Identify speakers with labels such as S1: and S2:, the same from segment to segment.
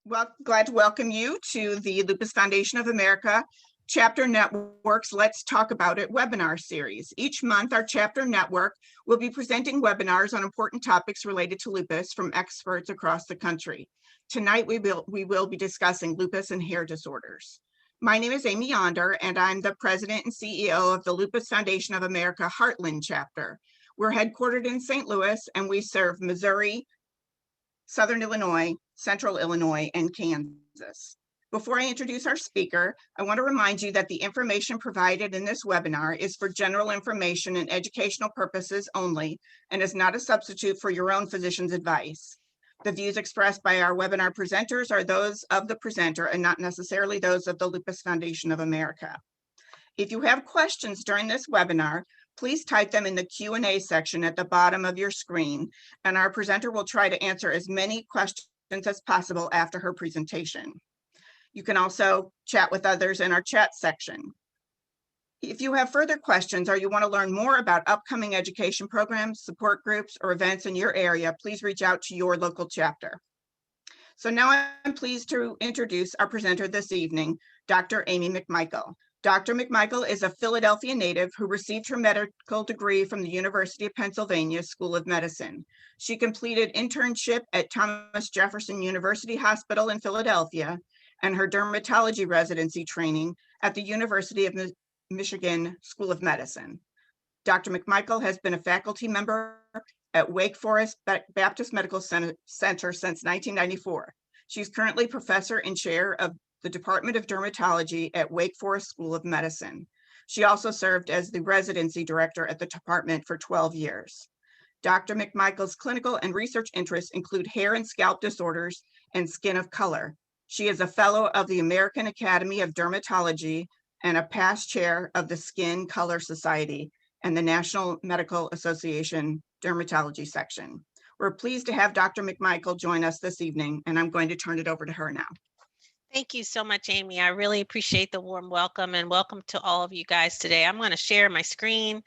S1: Well, glad to welcome you to the Lupus Foundation of America Chapter Network's Let's Talk About It webinar series. Each month, our chapter network will be presenting webinars on important topics related to lupus from experts across the country. Tonight, we will be discussing lupus and hair disorders. My name is Amy Yonder, and I'm the president and CEO of the Lupus Foundation of America Heartland chapter. We're headquartered in St. Louis, and we serve Missouri, Southern Illinois, Central Illinois, and Kansas. Before I introduce our speaker, I want to remind you that the information provided in this webinar is for general information and educational purposes only and is not a substitute for your own physician's advice. The views expressed by our webinar presenters are those of the presenter and not necessarily those of the Lupus Foundation of America. If you have questions during this webinar, please type them in the Q&A section at the bottom of your screen, and our presenter will try to answer as many questions as possible after her presentation. You can also chat with others in our chat section. If you have further questions or you want to learn more about upcoming education programs, support groups, or events in your area, please reach out to your local chapter. So now I'm pleased to introduce our presenter this evening, Dr. Amy McMichael. Dr. McMichael is a Philadelphia native who received her medical degree from the University of Pennsylvania School of Medicine. She completed internship at Thomas Jefferson University Hospital in Philadelphia and her dermatology residency training at the University of Michigan School of Medicine. Dr. McMichael has been a faculty member at Wake Forest Baptist Medical Center since 1994. She's currently professor and chair of the Department of Dermatology at Wake Forest School of Medicine. She also served as the residency director at the department for 12 years. Dr. McMichael's clinical and research interests include hair and scalp disorders and skin of color. She is a fellow of the American Academy of Dermatology and a past chair of the Skin Color Society and the National Medical Association Dermatology section. We're pleased to have Dr. McMichael join us this evening, and I'm going to turn it over to her now.
S2: Thank you so much, Amy. I really appreciate the warm welcome, and welcome to all of you guys today. I'm going to share my screen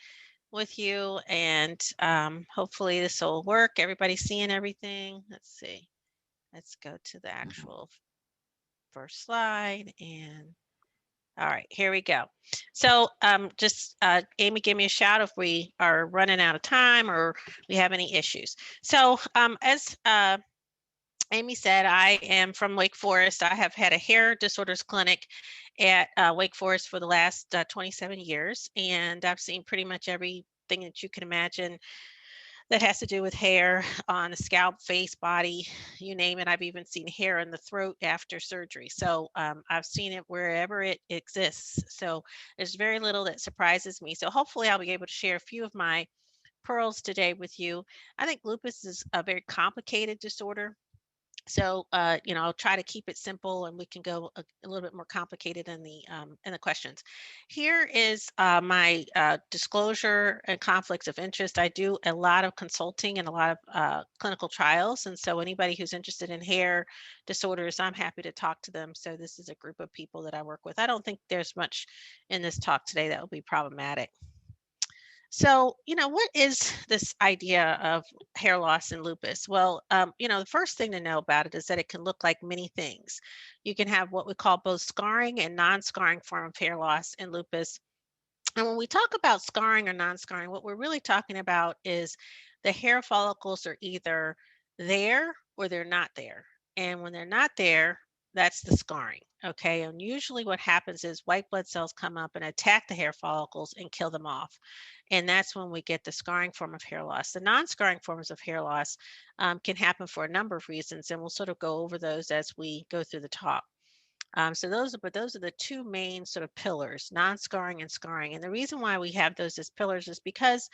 S2: with you, and hopefully this will work. Everybody's seeing everything. Let's see. Let's go to the actual first slide, and all right, here we go. So Amy, give me a shout if we are running out of time or we have any issues. So as Amy said, I am from Wake Forest. I have had a hair disorders clinic at Wake Forest for the last 27 years, and I've seen pretty much everything that you can imagine that has to do with hair on the scalp, face, body, you name it. I've even seen hair in the throat after surgery. So I've seen it wherever it exists. So there's very little that surprises me. So hopefully I'll be able to share a few of my pearls today with you. I think lupus is a very complicated disorder. So, I'll try to keep it simple, and we can go a little bit more complicated in the questions. Here is my disclosure and conflicts of interest. I do a lot of consulting and a lot of clinical trials, and so anybody who's interested in hair disorders, I'm happy to talk to them. So this is a group of people that I work with. I don't think there's much in this talk today that will be problematic. So, what is this idea of hair loss and lupus? Well, the first thing to know about it is that it can look like many things. You can have what we call both scarring and non-scarring form of hair loss in lupus. And when we talk about scarring or non-scarring, what we're really talking about is the hair follicles are either there or they're not there. And when they're not there, that's the scarring. Okay. And usually what happens is white blood cells come up and attack the hair follicles and kill them off. And that's when we get the scarring form of hair loss. The non-scarring forms of hair loss can happen for a number of reasons, and we'll sort of go over those as we go through the talk. So those are the two main sort of pillars, non-scarring and scarring. And the reason why we have those as pillars is because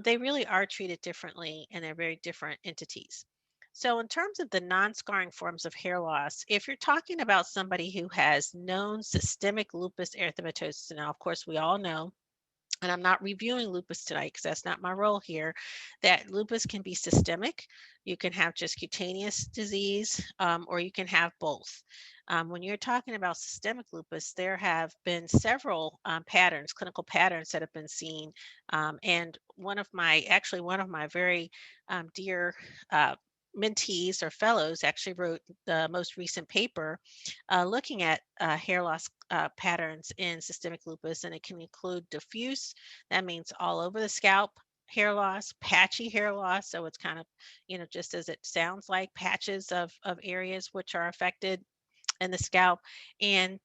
S2: they really are treated differently, and they're very different entities. So in terms of the non-scarring forms of hair loss, if you're talking about somebody who has known systemic lupus erythematosus, now of course we all know, and I'm not reviewing lupus tonight because that's not my role here, that lupus can be systemic. You can have just cutaneous disease, or you can have both. When you're talking about systemic lupus, there have been several patterns, clinical patterns that have been seen. And one of my very dear mentees or fellows actually wrote the most recent paper looking at hair loss patterns in systemic lupus, and it can include diffuse, that means all over the scalp hair loss, patchy hair loss, so it's kind of, just as it sounds like, patches of areas which are affected in the scalp, and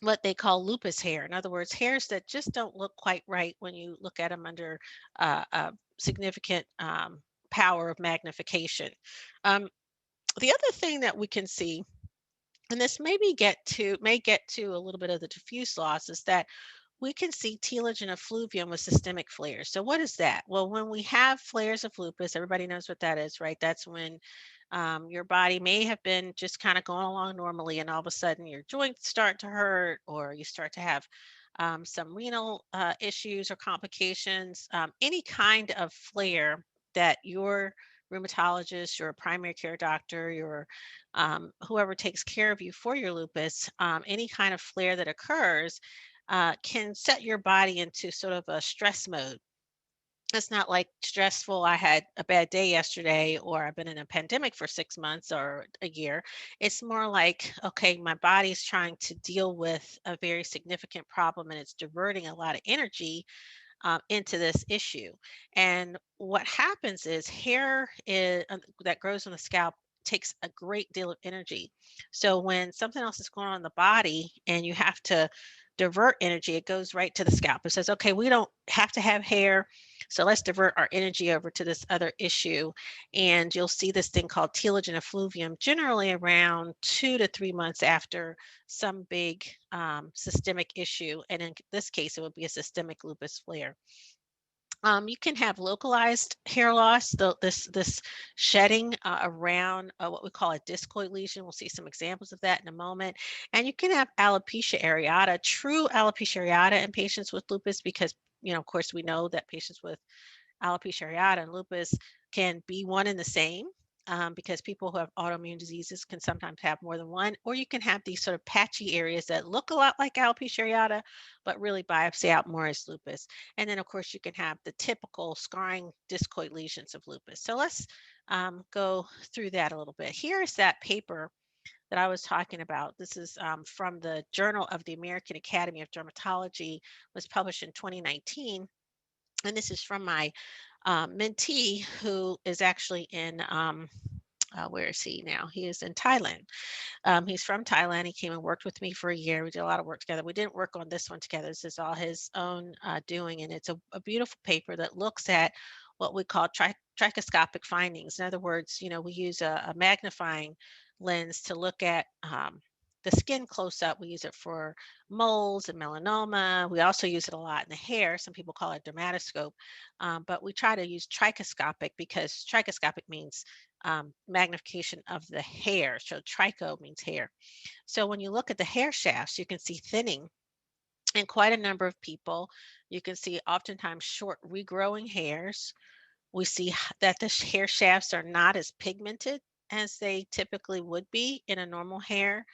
S2: what they call lupus hair. In other words, hairs that just don't look quite right when you look at them under a significant power of magnification. Um, the other thing that we can see, and this may get to a little bit of the diffuse loss, is that we can see telogen effluvium with systemic flares. So what is that? Well, when we have flares of lupus, everybody knows what that is, right? That's when your body may have been just kind of going along normally, and all of a sudden your joints start to hurt, or you start to have some renal issues or complications. Any kind of flare that your rheumatologist, your primary care doctor, your whoever takes care of you for your lupus, any kind of flare that occurs can set your body into sort of a stress mode. It's not like stressful, I had a bad day yesterday, or I've been in a pandemic for 6 months or a year. It's more like, okay, my body's trying to deal with a very significant problem, and it's diverting a lot of energy into this issue. And what happens is that grows on the scalp takes a great deal of energy. So when something else is going on in the body and you have to divert energy, it goes right to the scalp. It says, okay, we don't have to have hair, so let's divert our energy over to this other issue. And you'll see this thing called telogen effluvium generally around 2 to 3 months after some big systemic issue. And in this case, it would be a systemic lupus flare. You can have localized hair loss, this shedding around what we call a discoid lesion. We'll see some examples of that in a moment. And you can have alopecia areata, true alopecia areata in patients with lupus, because of course, we know that patients with alopecia areata and lupus can be one and the same, because people who have autoimmune diseases can sometimes have more than one, or you can have these sort of patchy areas that look a lot like alopecia areata, but really biopsy out more as lupus. And then, of course, you can have the typical scarring discoid lesions of lupus. So let's go through that a little bit. Here is that paper that I was talking about. This is from the Journal of the American Academy of Dermatology, was published in 2019. And this is from my mentee, who is actually in, where is he now? He is in Thailand. He's from Thailand. He came and worked with me for a year. We did a lot of work together. We didn't work on this one together. This is all his own doing. And it's a beautiful paper that looks at what we call trichoscopic findings. In other words, we use a magnifying lens to look at the skin close up. We use it for moles and melanoma. We also use it a lot in the hair. Some people call it dermatoscope, but we try to use trichoscopic because trichoscopic means magnification of the hair. So tricho means hair. So when you look at the hair shafts, you can see thinning in quite a number of people. You can see oftentimes short regrowing hairs. We see that the hair shafts are not as pigmented as they typically would be in a normal hair.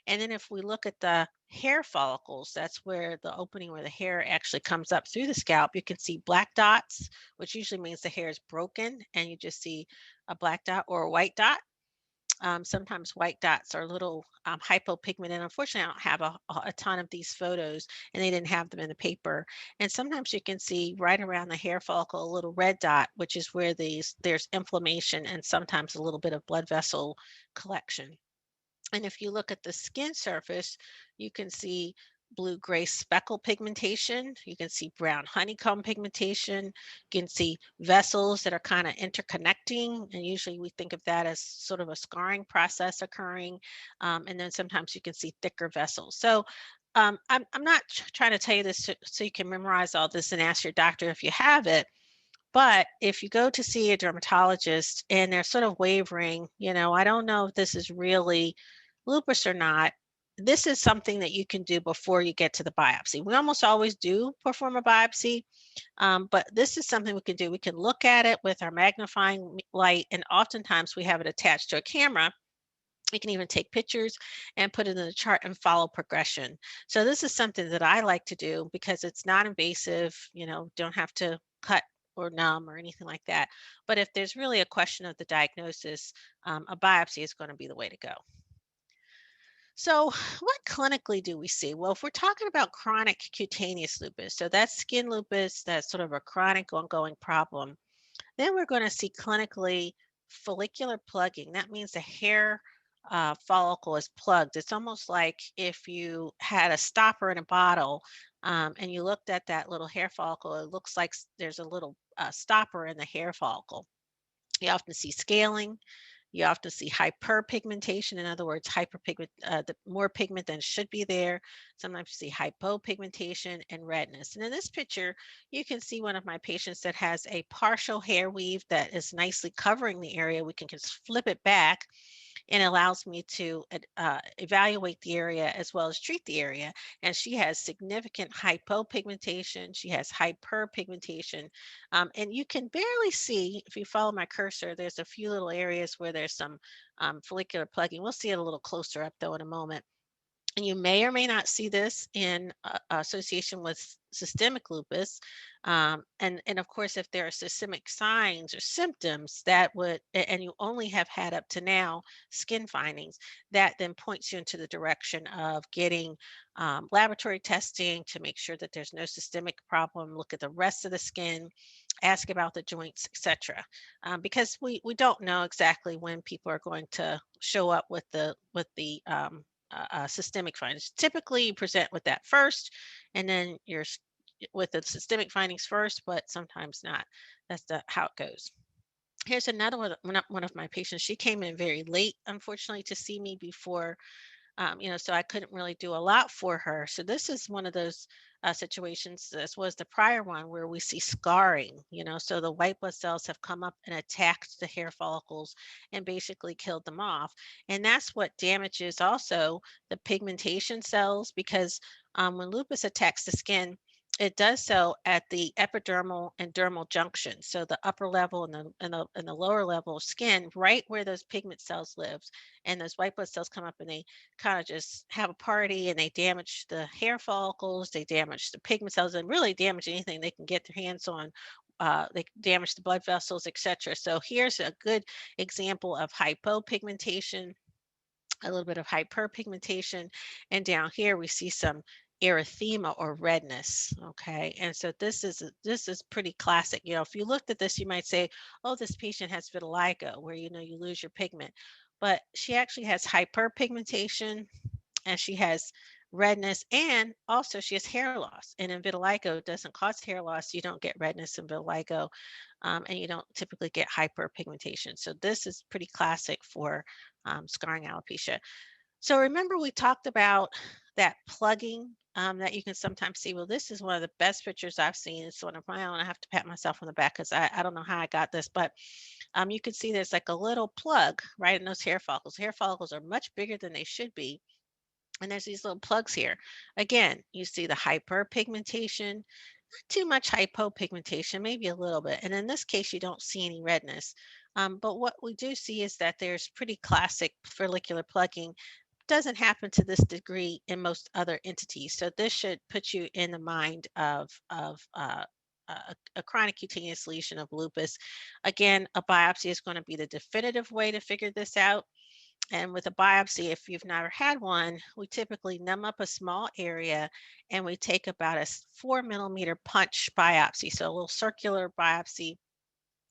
S2: And then if we look at the hair follicles, that's where the opening where the hair actually comes up through the scalp, you can see black dots, which usually means the hair is broken, and you just see a black dot or a white dot. Sometimes white dots are a little hypopigmented. Unfortunately, I don't have a ton of these photos, and they didn't have them in the paper. And sometimes you can see right around the hair follicle a little red dot, which is where there's inflammation and sometimes a little bit of blood vessel collection. And if you look at the skin surface, you can see blue-gray speckle pigmentation. You can see brown honeycomb pigmentation. You can see vessels that are kind of interconnecting. And usually we think of that as sort of a scarring process occurring. And then sometimes you can see thicker vessels. So I'm not trying to tell you this so you can memorize all this and ask your doctor if you have it. But if you go to see a dermatologist and they're sort of wavering, I don't know if this is really lupus or not, this is something that you can do before you get to the biopsy. We almost always do perform a biopsy, but this is something we can do. We can look at it with our magnifying light, and oftentimes we have it attached to a camera. We can even take pictures and put it in the chart and follow progression. So this is something that I like to do because it's not invasive, don't have to cut or numb or anything like that. But if there's really a question of the diagnosis, a biopsy is going to be the way to go. So, what clinically do we see? Well, if we're talking about chronic cutaneous lupus, so that's skin lupus, that's sort of a chronic ongoing problem, then we're going to see clinically follicular plugging. That means the hair follicle is plugged. It's almost like if you had a stopper in a bottle and you looked at that little hair follicle, it looks like there's a little stopper in the hair follicle. You often see scaling. You often see hyperpigmentation. In other words, the more pigment than should be there. Sometimes you see hypopigmentation and redness. And in this picture, you can see one of my patients that has a partial hair weave that is nicely covering the area. We can just flip it back and allows me to evaluate the area as well as treat the area. And she has significant hypopigmentation. She has hyperpigmentation. And you can barely see, if you follow my cursor, there's a few little areas where there's some follicular plugging. We'll see it a little closer up though in a moment. And you may or may not see this in association with systemic lupus. And of course, if there are systemic signs or symptoms that would, and you only have had up to now skin findings, that then points you into the direction of getting laboratory testing to make sure that there's no systemic problem, look at the rest of the skin, ask about the joints, etc. Because we don't know exactly when people are going to show up with the systemic findings. Typically, you present with that first, and then with the systemic findings first, but sometimes not. That's how it goes. Here's another one of my patients. She came in very late, unfortunately, to see me before so I couldn't really do a lot for her. So this is one of those situations, as was the prior one, where we see scarring, so the white blood cells have come up and attacked the hair follicles and basically killed them off. And that's what damages also the pigmentation cells, because when lupus attacks the skin, it does so at the epidermal and dermal junction. So the upper level and the lower level of skin, right where those pigment cells live. And those white blood cells come up and they kind of just have a party and they damage the hair follicles, they damage the pigment cells, and really damage anything they can get their hands on. They damage the blood vessels, etc. So here's a good example of hypopigmentation, a little bit of hyperpigmentation, and down here we see some erythema or redness. Okay, and so this is pretty classic. If you looked at this, you might say, oh, this patient has vitiligo, where you lose your pigment, but she actually has hyperpigmentation and she has redness, and also she has hair loss. And in vitiligo, it doesn't cause hair loss. You don't get redness in vitiligo, and you don't typically get hyperpigmentation. So this is pretty classic for scarring alopecia. So remember, we talked about that plugging that you can sometimes see. Well, this is one of the best pictures I've seen. It's one of my own. I have to pat myself on the back because I don't know how I got this, but you can see there's like a little plug right in those hair follicles. Hair follicles are much bigger than they should be, and there's these little plugs here. Again, you see the hyperpigmentation, not too much hypopigmentation, maybe a little bit. And in this case, you don't see any redness. But what we do see is that there's pretty classic follicular plugging. Doesn't happen to this degree in most other entities. So this should put you in the mind of a chronic cutaneous lesion of lupus. Again, a biopsy is going to be the definitive way to figure this out. And with a biopsy, if you've never had one, we typically numb up a small area and we take about a 4 millimeter punch biopsy. So a little circular biopsy.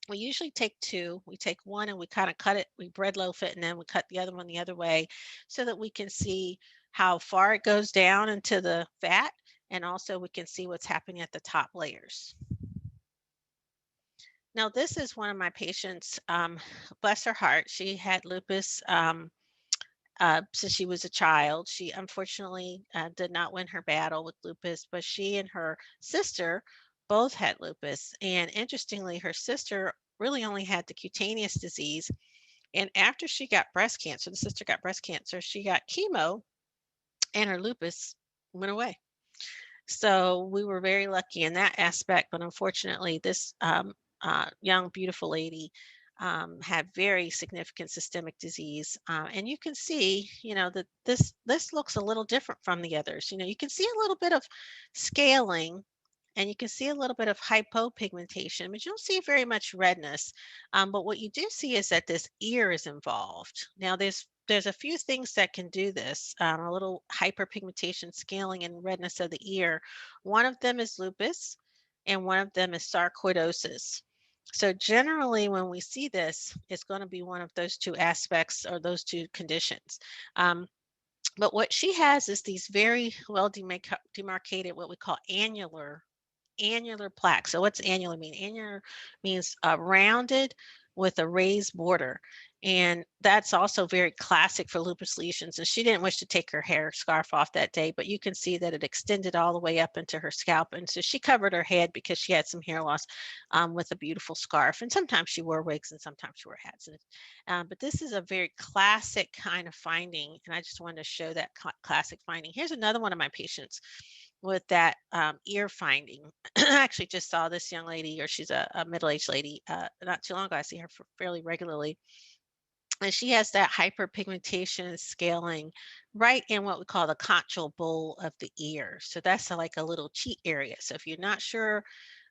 S2: We usually take two. We take one and we kind of cut it, we bread loaf it, and then we cut the other one the other way so that we can see how far it goes down into the fat. And also we can see what's happening at the top layers. Now, this is one of my patients. Bless her heart. She had lupus. Since she was a child. She unfortunately did not win her battle with lupus, but she and her sister both had lupus. And interestingly, her sister really only had the cutaneous disease. And after she got breast cancer, the sister got breast cancer, she got chemo and her lupus went away. So we were very lucky in that aspect. But unfortunately, this young, beautiful lady had very significant systemic disease. And you can see, that this looks a little different from the others. You can see a little bit of scaling and you can see a little bit of hypopigmentation, but you don't see very much redness. But what you do see is that this ear is involved. Now, there's a few things that can do this. A little hyperpigmentation, scaling, and redness of the ear. One of them is lupus, and one of them is sarcoidosis. So generally, when we see this, it's going to be one of those two aspects or those two conditions. Um, but what she has is these very well demarcated, what we call annular plaque. So what's annular mean? Annular means rounded with a raised border. And that's also very classic for lupus lesions. And she didn't wish to take her hair scarf off that day, but you can see that it extended all the way up into her scalp. And so she covered her head because she had some hair loss with a beautiful scarf. And sometimes she wore wigs and sometimes she wore hats. But this is a very classic kind of finding. And I just wanted to show that classic finding. Here's another one of my patients with that ear finding. I actually just saw this young lady, or she's a middle-aged lady, not too long ago. I see her fairly regularly, and she has that hyperpigmentation and scaling right in what we call the conchal bowl of the ear. So that's like a little cheat area. So if you're not sure,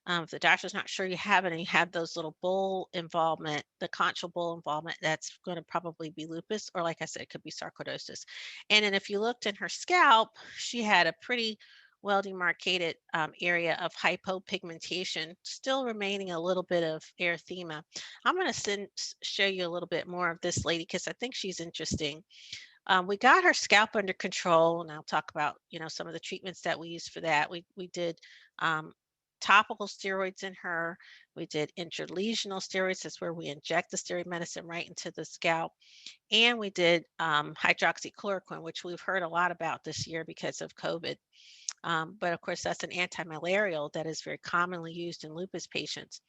S2: if the doctor's not sure you have it and you have those little bowl involvement, the conchal bowl involvement, that's going to probably be lupus, or like I said, it could be sarcoidosis. And then if you looked in her scalp, she had a pretty well demarcated area of hypopigmentation, still remaining a little bit of erythema. I'm going to show you a little bit more of this lady because I think she's interesting. We got her scalp under control, and I'll talk about some of the treatments that we used for that. We did um, topical steroids in her. We did intralesional steroids. That's where we inject the steroid medicine right into the scalp, and we did hydroxychloroquine, which we've heard a lot about this year because of COVID. But of course, that's an antimalarial that is very commonly used in lupus patients.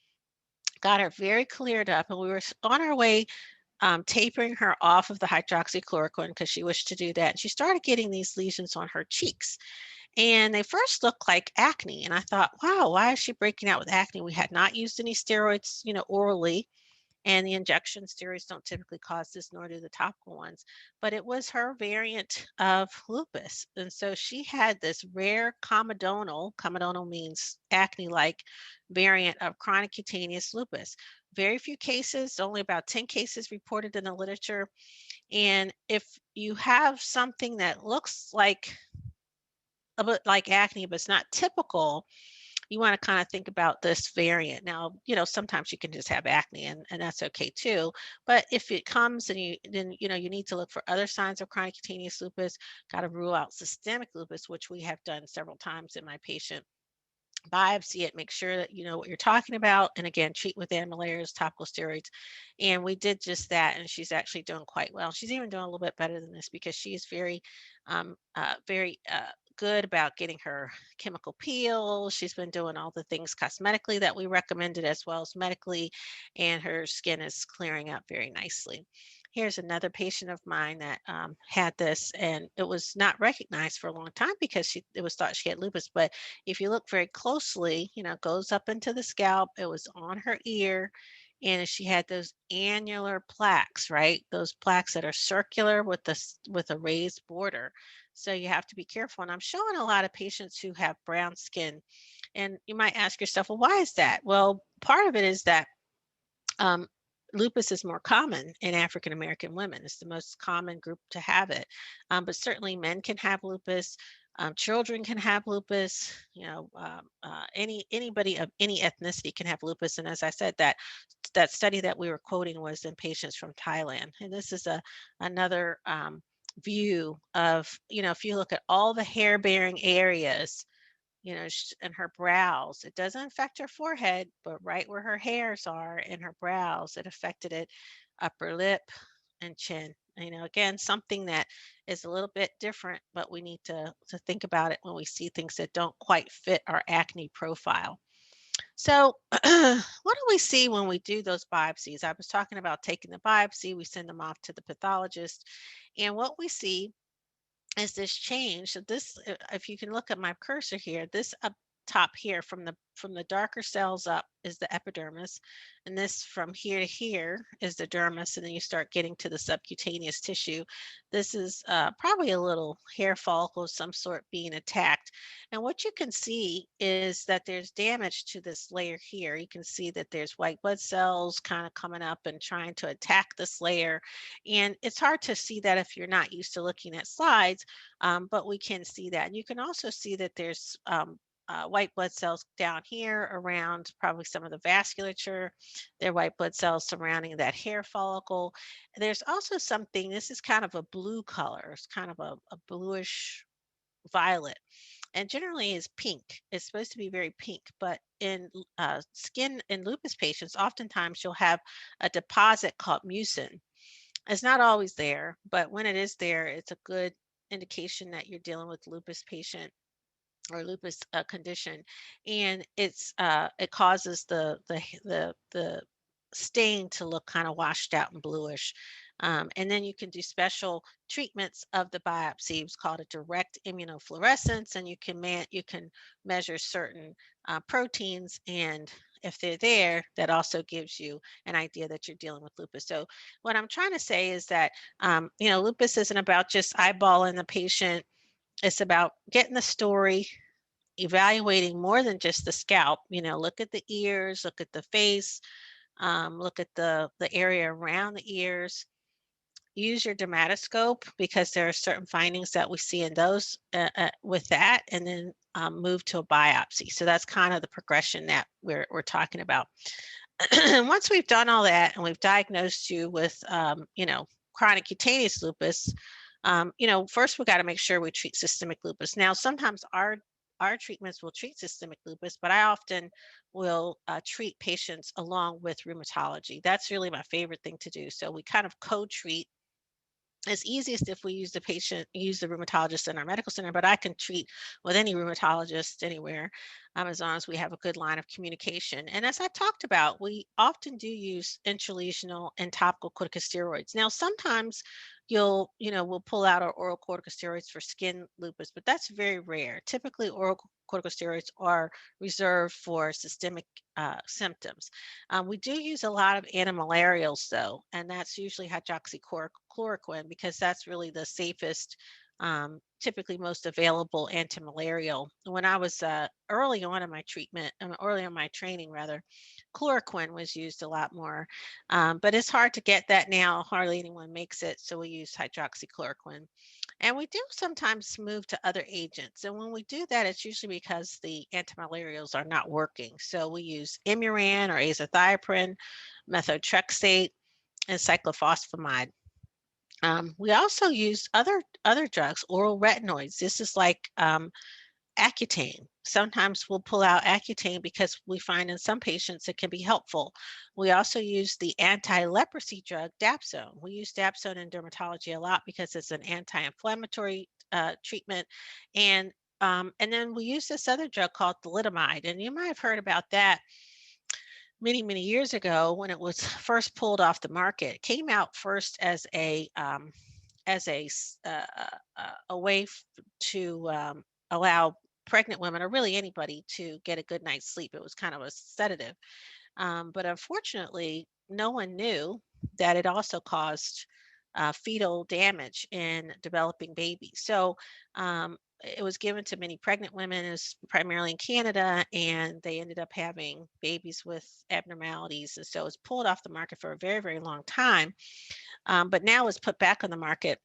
S2: Got her very cleared up, and we were on our way tapering her off of the hydroxychloroquine because she wished to do that. And she started getting these lesions on her cheeks. And they first looked like acne. And I thought, wow, why is she breaking out with acne? We had not used any steroids, orally. And the injection steroids don't typically cause this, nor do the topical ones. But it was her variant of lupus. And so she had this rare comedonal means acne like variant of chronic cutaneous lupus. Very few cases, only about 10 cases reported in the literature. And if you have something that looks like a bit like acne, but it's not typical, you want to kind of think about this variant. Now, sometimes you can just have acne and that's okay too. But if it comes and you need to look for other signs of chronic cutaneous lupus, got to rule out systemic lupus, which we have done several times in my patient. Biopsy it, make sure that you know what you're talking about, and again, treat with antimalarials, topical steroids. And we did just that, and she's actually doing quite well. She's even doing a little bit better than this because she's very good about getting her chemical peel. She's been doing all the things cosmetically that we recommended as well as medically, and her skin is clearing up very nicely. Here's another patient of mine that had this, and it was not recognized for a long time because it was thought she had lupus. But if you look very closely, it goes up into the scalp. It was on her ear, and she had those annular plaques, right? Those plaques that are circular with a raised border. So you have to be careful. And I'm showing a lot of patients who have brown skin, and you might ask yourself, well, why is that? Well, part of it is that um, lupus is more common in African American women. It's the most common group to have it. But certainly men can have lupus. Children can have lupus. Anybody of any ethnicity can have lupus. And as I said, that study that we were quoting was in patients from Thailand. And this is another view of, if you look at all the hair bearing areas, and her brows. It doesn't affect her forehead, but right where her hairs are in her brows, it affected it, upper lip and chin. Again, something that is a little bit different, but we need to think about it when we see things that don't quite fit our acne profile. So, what do we see when we do those biopsies? I was talking about taking the biopsy, we send them off to the pathologist, and what we see is this change. So this, if you can look at my cursor here, this top here from the darker cells up is the epidermis, and this from here to here is the dermis, and then you start getting to the subcutaneous tissue. This is probably a little hair follicle of some sort being attacked, and what you can see is that there's damage to this layer here. You can see that there's white blood cells kind of coming up and trying to attack this layer, and it's hard to see that if you're not used to looking at slides, but we can see that. And you can also see that there's white blood cells down here around probably some of the vasculature. There are white blood cells surrounding that hair follicle. There's also something, this is kind of a blue color. It's kind of a bluish violet and generally is pink. It's supposed to be very pink, but in skin in lupus patients, oftentimes you'll have a deposit called mucin. It's not always there, but when it is there, it's a good indication that you're dealing with lupus patient or lupus condition, and it causes the stain to look kind of washed out and bluish. And then you can do special treatments of the biopsy. It's called a direct immunofluorescence, and you can measure certain proteins, and if they're there, that also gives you an idea that you're dealing with lupus. So what I'm trying to say is that lupus isn't about just eyeballing the patient. It's about getting the story, evaluating more than just the scalp. Look at the ears, look at the face, look at the area around the ears. Use your dermatoscope because there are certain findings that we see in those with that, and then move to a biopsy. So that's kind of the progression that we're talking about. Once we've done all that and we've diagnosed you with, chronic cutaneous lupus, first we got to make sure we treat systemic lupus. Now, sometimes our treatments will treat systemic lupus, but I often will treat patients along with rheumatology. That's really my favorite thing to do. So we kind of co-treat. It's easiest if we use the rheumatologist in our medical center, but I can treat with any rheumatologist anywhere, as long as we have a good line of communication. And as I talked about, we often do use intralesional and topical corticosteroids. Now, sometimes we'll pull out our oral corticosteroids for skin lupus, but that's very rare. Typically, oral corticosteroids are reserved for systemic symptoms. We do use a lot of antimalarials, though, and that's usually hydroxychloroquine because that's really the safest, typically most available antimalarial. When I was early on in my treatment, early on my training rather, chloroquine was used a lot more, but it's hard to get that now. Hardly anyone makes it, so we use hydroxychloroquine. And we do sometimes move to other agents. And when we do that, it's usually because the antimalarials are not working. So we use Imuran or azathioprine, methotrexate, and cyclophosphamide. We also use other drugs, oral retinoids. This is like Accutane. Sometimes we'll pull out Accutane because we find in some patients it can be helpful. We also use the anti-leprosy drug Dapsone. We use Dapsone in dermatology a lot because it's an anti-inflammatory treatment, and then we use this other drug called thalidomide, and you might have heard about that many years ago when it was first pulled off the market. It came out first as a way to allow pregnant women or really anybody to get a good night's sleep. It was kind of a sedative. But unfortunately, no one knew that it also caused fetal damage in developing babies. So it was given to many pregnant women, is primarily in Canada, and they ended up having babies with abnormalities. And so it's pulled off the market for a very long time. But now it's put back on the market.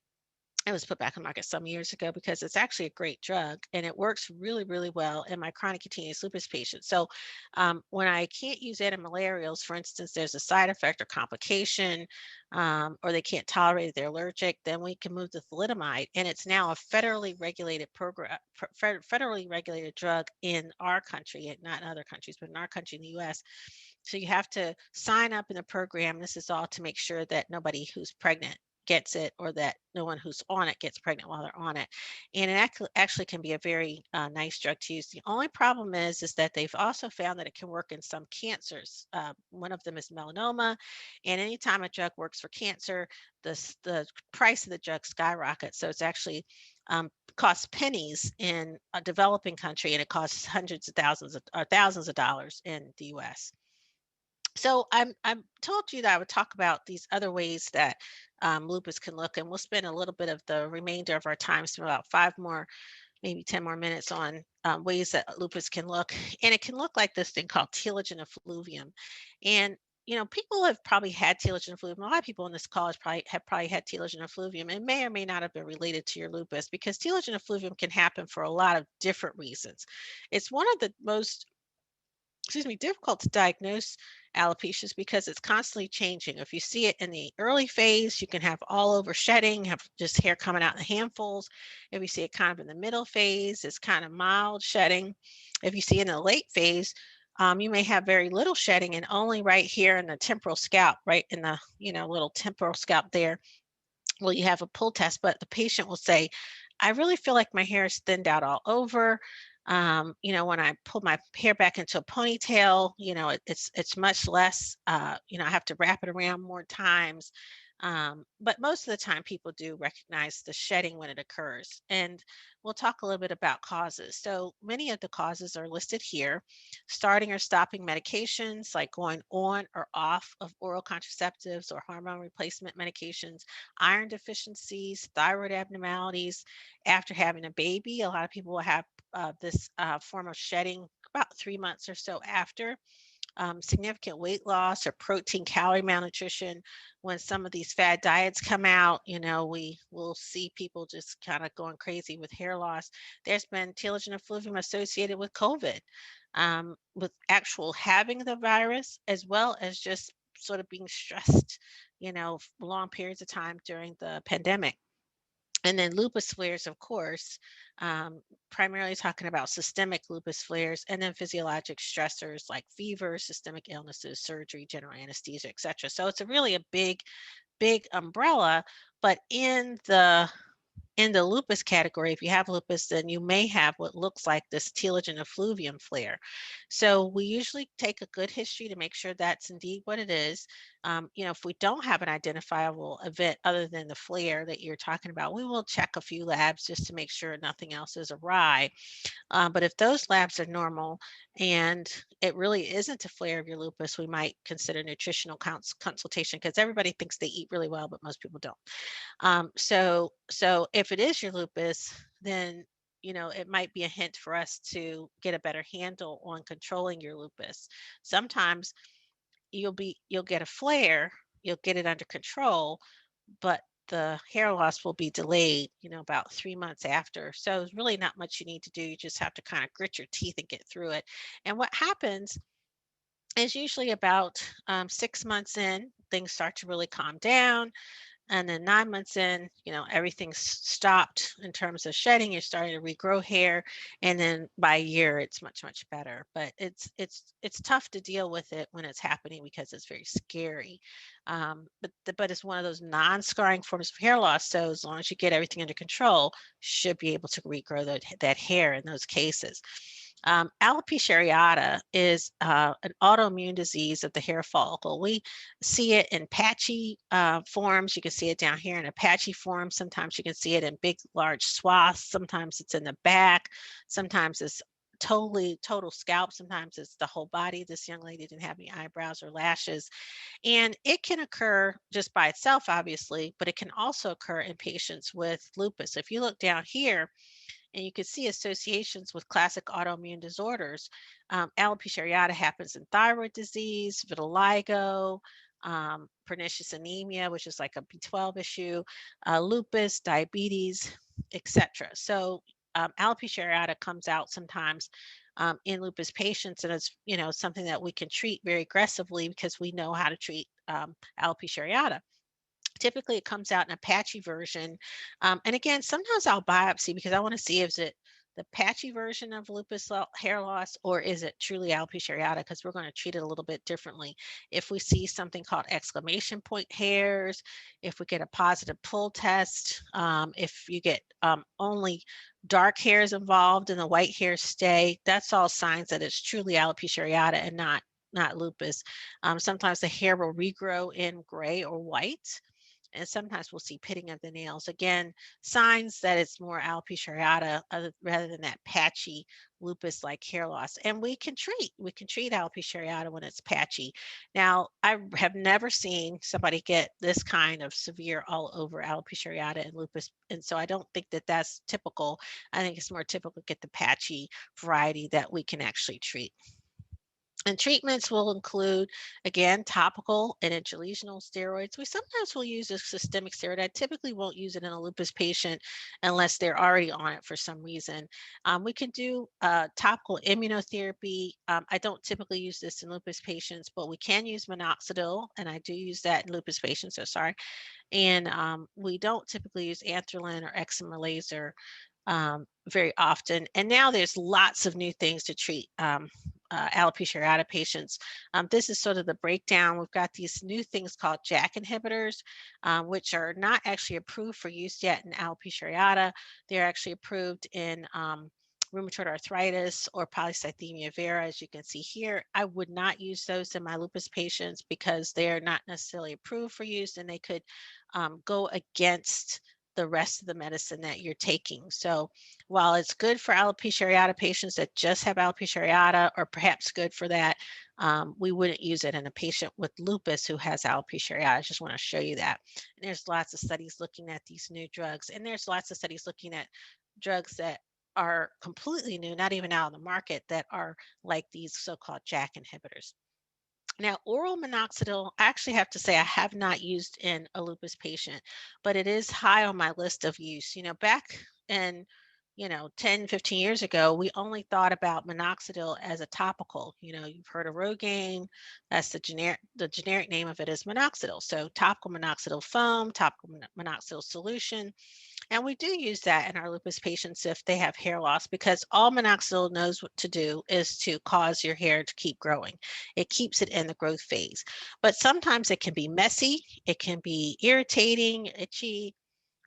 S2: It was put back on the market some years ago because it's actually a great drug and it works really well in my chronic cutaneous lupus patients. So when I can't use antimalarials, for instance, there's a side effect or complication, or they can't tolerate it, they're allergic, then we can move to thalidomide, and it's now a federally regulated program, federally regulated drug in our country, and not in other countries, but in our country, in the U.S. So you have to sign up in the program. This is all to make sure that nobody who's pregnant gets it, or that no one who's on it gets pregnant while they're on it. And it actually can be a very nice drug to use. The only problem is that they've also found that it can work in some cancers. One of them is melanoma, and anytime a drug works for cancer, the price of the drug skyrockets. So it's actually costs pennies in a developing country, and it costs hundreds of thousands of, or thousands of dollars in the US. So I'm told you that I would talk about these other ways that lupus can look, and we'll spend a little bit of the remainder of our time, so about 5 more, maybe 10 more minutes on ways that lupus can look. And it can look like this thing called telogen effluvium. And people have probably had telogen effluvium. A lot of people in this call have probably had telogen effluvium, and may or may not have been related to your lupus, because telogen effluvium can happen for a lot of different reasons. It's one of the most, difficult to diagnose alopecias because it's constantly changing. If you see it in the early phase, you can have all over shedding, have just hair coming out in handfuls. If you see it kind of in the middle phase, it's kind of mild shedding. If you see it in the late phase, you may have very little shedding, and only right here in the temporal scalp, right in the little temporal scalp there, will you have a pull test. But the patient will say, I really feel like my hair is thinned out all over. When I pull my hair back into a ponytail, it's much less. I have to wrap it around more times. But most of the time, people do recognize the shedding when it occurs. And we'll talk a little bit about causes. So many of the causes are listed here: starting or stopping medications, like going on or off of oral contraceptives or hormone replacement medications; iron deficiencies; thyroid abnormalities after having a baby. A lot of people will have this form of shedding about 3 months or so after. Significant weight loss or protein calorie malnutrition. When some of these fad diets come out, we will see people just kind of going crazy with hair loss. There's been telogen effluvium associated with COVID, with actual having the virus, as well as just sort of being stressed, long periods of time during the pandemic. And then lupus flares, of course, primarily talking about systemic lupus flares, and then physiologic stressors like fever, systemic illnesses, surgery, general anesthesia, etc. So it's a really a big, big umbrella. But in the lupus category, if you have lupus, then you may have what looks like this telogen effluvium flare. So we usually take a good history to make sure that's indeed what it is. If we don't have an identifiable event other than the flare that you're talking about, we will check a few labs just to make sure nothing else is awry. But if those labs are normal and it really isn't a flare of your lupus, we might consider nutritional consultation, because everybody thinks they eat really well, but most people don't. So if it is your lupus, then it might be a hint for us to get a better handle on controlling your lupus. Sometimes you'll get a flare, you'll get it under control, but the hair loss will be delayed, about 3 months after. So there's really not much you need to do. You just have to kind of grit your teeth and get through it. And what happens is usually about 6 months in, things start to really calm down. And then 9 months in, everything's stopped in terms of shedding. You're starting to regrow hair, and then by a year, it's much, much better. But it's tough to deal with it when it's happening because it's very scary. But it's one of those non-scarring forms of hair loss. So as long as you get everything under control, you should be able to regrow that hair in those cases. Alopecia areata is an autoimmune disease of the hair follicle. We see it in patchy forms. You can see it down here in a patchy form. Sometimes you can see it in big, large swaths. Sometimes it's in the back. Sometimes it's total scalp. Sometimes it's the whole body. This young lady didn't have any eyebrows or lashes. And it can occur just by itself, obviously, but it can also occur in patients with lupus. If you look down here, and you can see associations with classic autoimmune disorders. Alopecia areata happens in thyroid disease, vitiligo, pernicious anemia, which is like a B12 issue, lupus, diabetes, etc. So alopecia areata comes out sometimes in lupus patients, and it's something that we can treat very aggressively because we know how to treat alopecia areata. Typically, it comes out in a patchy version. And again, sometimes I'll biopsy because I want to see, is it the patchy version of lupus hair loss, or is it truly alopecia areata? Because we're going to treat it a little bit differently. If we see something called exclamation point hairs, if we get a positive pull test, if you get only dark hairs involved and the white hairs stay, that's all signs that it's truly alopecia areata and not lupus. Sometimes the hair will regrow in gray or white. and sometimes we'll see pitting of the nails. Again, signs that it's more alopecia areata rather than that patchy lupus-like hair loss. And we can treat alopecia areata when it's patchy. Now, I have never seen somebody get this kind of severe all over alopecia areata and lupus, and so I don't think that that's typical. I think it's more typical to get the patchy variety that we can actually treat. And treatments will include, again, topical and intralesional steroids. We sometimes will use a systemic steroid. I typically won't use it in a lupus patient unless they're already on it for some reason. We can do topical immunotherapy. I don't typically use this in lupus patients, but we can use minoxidil, and I do use that in lupus patients. So sorry. And we don't typically use anthralin or eczema laser very often. And now there's lots of new things to treat alopecia areata patients. This is sort of the breakdown. We've got these new things called JAK inhibitors, which are not actually approved for use yet in alopecia areata. They're actually approved in rheumatoid arthritis or polycythemia vera, as you can see here. I would not use those in my lupus patients because they are not necessarily approved for use, and they could go against the rest of the medicine that you're taking. So while it's good for alopecia areata patients that just have alopecia areata, or perhaps good for that, we wouldn't use it in a patient with lupus who has alopecia areata. I just want to show you that. And there's lots of studies looking at these new drugs, and there's lots of studies looking at drugs that are completely new, not even out on the market, that are like these so-called JAK inhibitors. Now, oral minoxidil, I actually have to say I have not used in a lupus patient, but it is high on my list of use. Back in, 10, 15 years ago, we only thought about minoxidil as a topical. You've heard of Rogaine. That's the generic name of it is minoxidil. So topical minoxidil foam, topical minoxidil solution. And we do use that in our lupus patients if they have hair loss, because all minoxidil knows what to do is to cause your hair to keep growing. It keeps it in the growth phase. But sometimes it can be messy, it can be irritating, itchy.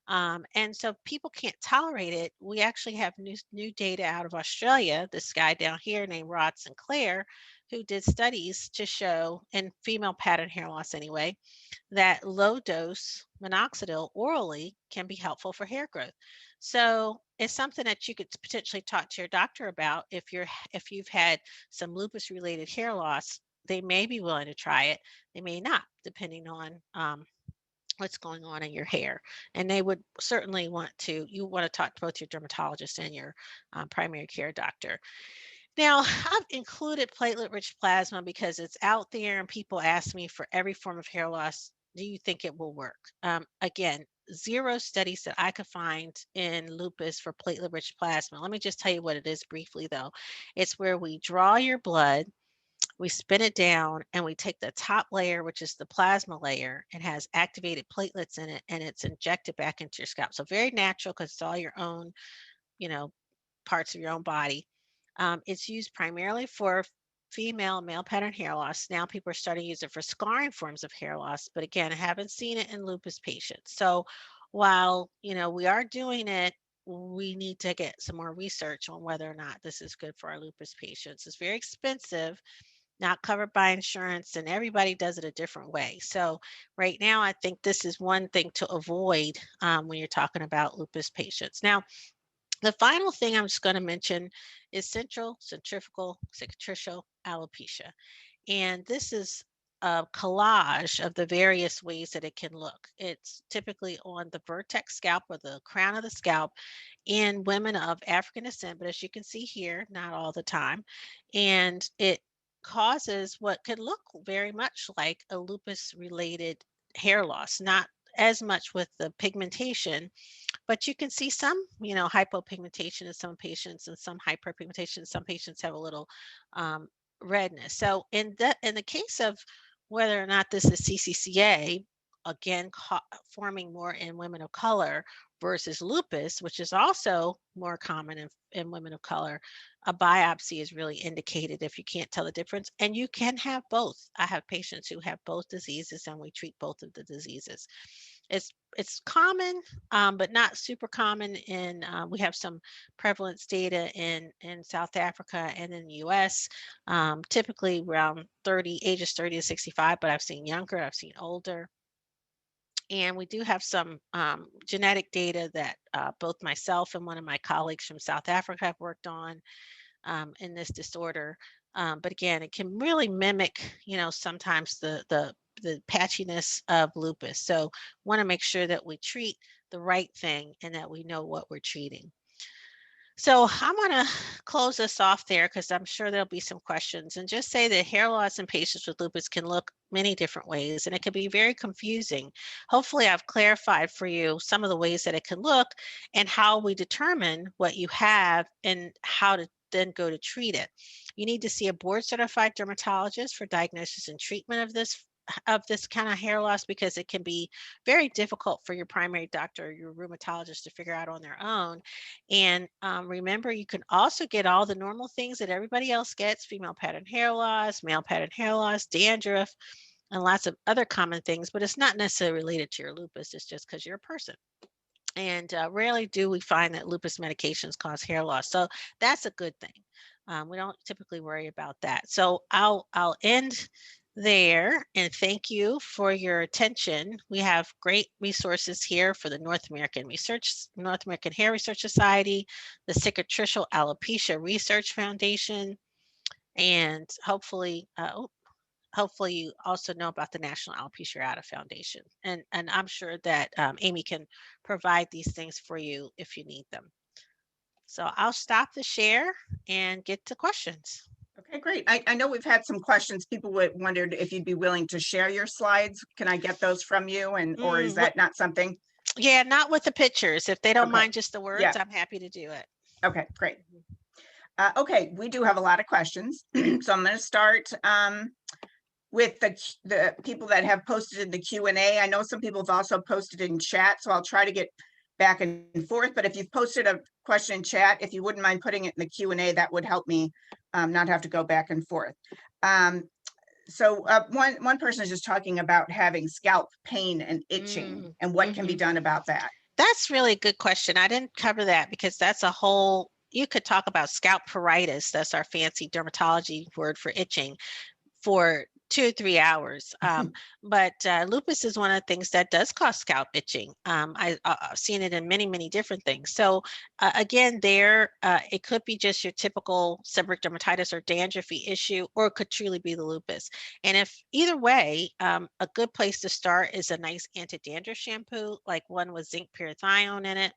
S2: And so people can't tolerate it. We actually have new data out of Australia. This guy down here named Rod Sinclair, who did studies to show in female pattern hair loss anyway, that low dose minoxidil orally can be helpful for hair growth. So it's something that you could potentially talk to your doctor about if you've had some lupus related hair loss. They may be willing to try it. They may not, depending on what's going on in your hair. And they would certainly you want to talk to both your dermatologist and your primary care doctor. Now, I've included platelet-rich plasma because it's out there and people ask me for every form of hair loss, do you think it will work? Again, zero studies that I could find in lupus for platelet-rich plasma. Let me just tell you what it is briefly, though. It's where we draw your blood, we spin it down, and we take the top layer, which is the plasma layer, and has activated platelets in it, and it's injected back into your scalp. So very natural because it's all your own, you know, parts of your own body. It's used primarily for female and male pattern hair loss. Now people are starting to use it for scarring forms of hair loss, but again, I haven't seen it in lupus patients. So while we are doing it, we need to get some more research on whether or not this is good for our lupus patients. It's very expensive, not covered by insurance, and everybody does it a different way. So right now, I think this is one thing to avoid when you're talking about lupus patients. Now, the final thing I'm just going to mention is central centrifugal cicatricial alopecia. And this is a collage of the various ways that it can look. It's typically on the vertex scalp or the crown of the scalp in women of African descent, but as you can see here, not all the time. And it causes what could look very much like a lupus related hair loss, not as much with the pigmentation, but you can see some, hypopigmentation in some patients and some hyperpigmentation. Some patients have a little um, redness. So in the case of whether or not this is CCCA, again, forming more in women of color versus lupus, which is also more common in women of color, a biopsy is really indicated if you can't tell the difference. And you can have both. I have patients who have both diseases, and we treat both of the diseases. It's common, but not super common. We have some prevalence data in South Africa and in the U.S. Typically around ages 30 to 65, but I've seen younger, I've seen older. And we do have some genetic data that both myself and one of my colleagues from South Africa have worked on in this disorder. But again, it can really mimic, sometimes the patchiness of lupus. So want to make sure that we treat the right thing and that we know what we're treating. So I'm going to close us off there because I'm sure there'll be some questions, and just say that hair loss in patients with lupus can look many different ways and it can be very confusing. Hopefully I've clarified for you some of the ways that it can look and how we determine what you have and how to then go to treat it. You need to see a board certified dermatologist for diagnosis and treatment of this kind of hair loss, because it can be very difficult for your primary doctor or your rheumatologist to figure out on their own. And remember, you can also get all the normal things that everybody else gets: female pattern hair loss, male pattern hair loss, dandruff, and lots of other common things, but it's not necessarily related to your lupus. It's just because you're a person. And rarely do we find that lupus medications cause hair loss. So that's a good thing. We don't typically worry about that. So I'll end there and thank you for your attention. We have great resources here for the North American Hair Research Society, the Cicatricial Alopecia Research Foundation, and hopefully you also know about the National Alopecia Areata Foundation. And I'm sure that Amy can provide these things for you if you need them. So I'll stop the share and get to questions.
S1: Okay, great. I know we've had some questions. People wondered if you'd be willing to share your slides. Can I get those from you? Or is that not something?
S2: Yeah, not with the pictures. If they don't
S1: Okay.
S2: mind just the words,
S1: Yeah.
S2: I'm happy to do it.
S1: Okay, great. Okay, we do have a lot of questions. So I'm going to start with the people that have posted in the Q&A. I know some people have also posted in chat, so I'll try to get back and forth. But if you've posted a question in chat, if you wouldn't mind putting it in the Q&A, that would help me not have to go back and forth. So one person is just talking about having scalp pain and itching and what can be done about that.
S2: That's really a good question. I didn't cover that because that's a whole, you could talk about scalp pruritus. That's our fancy dermatology word for itching, for 2 or 3 hours. But lupus is one of the things that does cause scalp itching. I've seen it in many, many different things. So again, it could be just your typical seborrheic dermatitis or dandruffy issue, or it could truly be the lupus. And if either way, a good place to start is a nice anti-dandruff shampoo, like one with zinc pyrithione in it.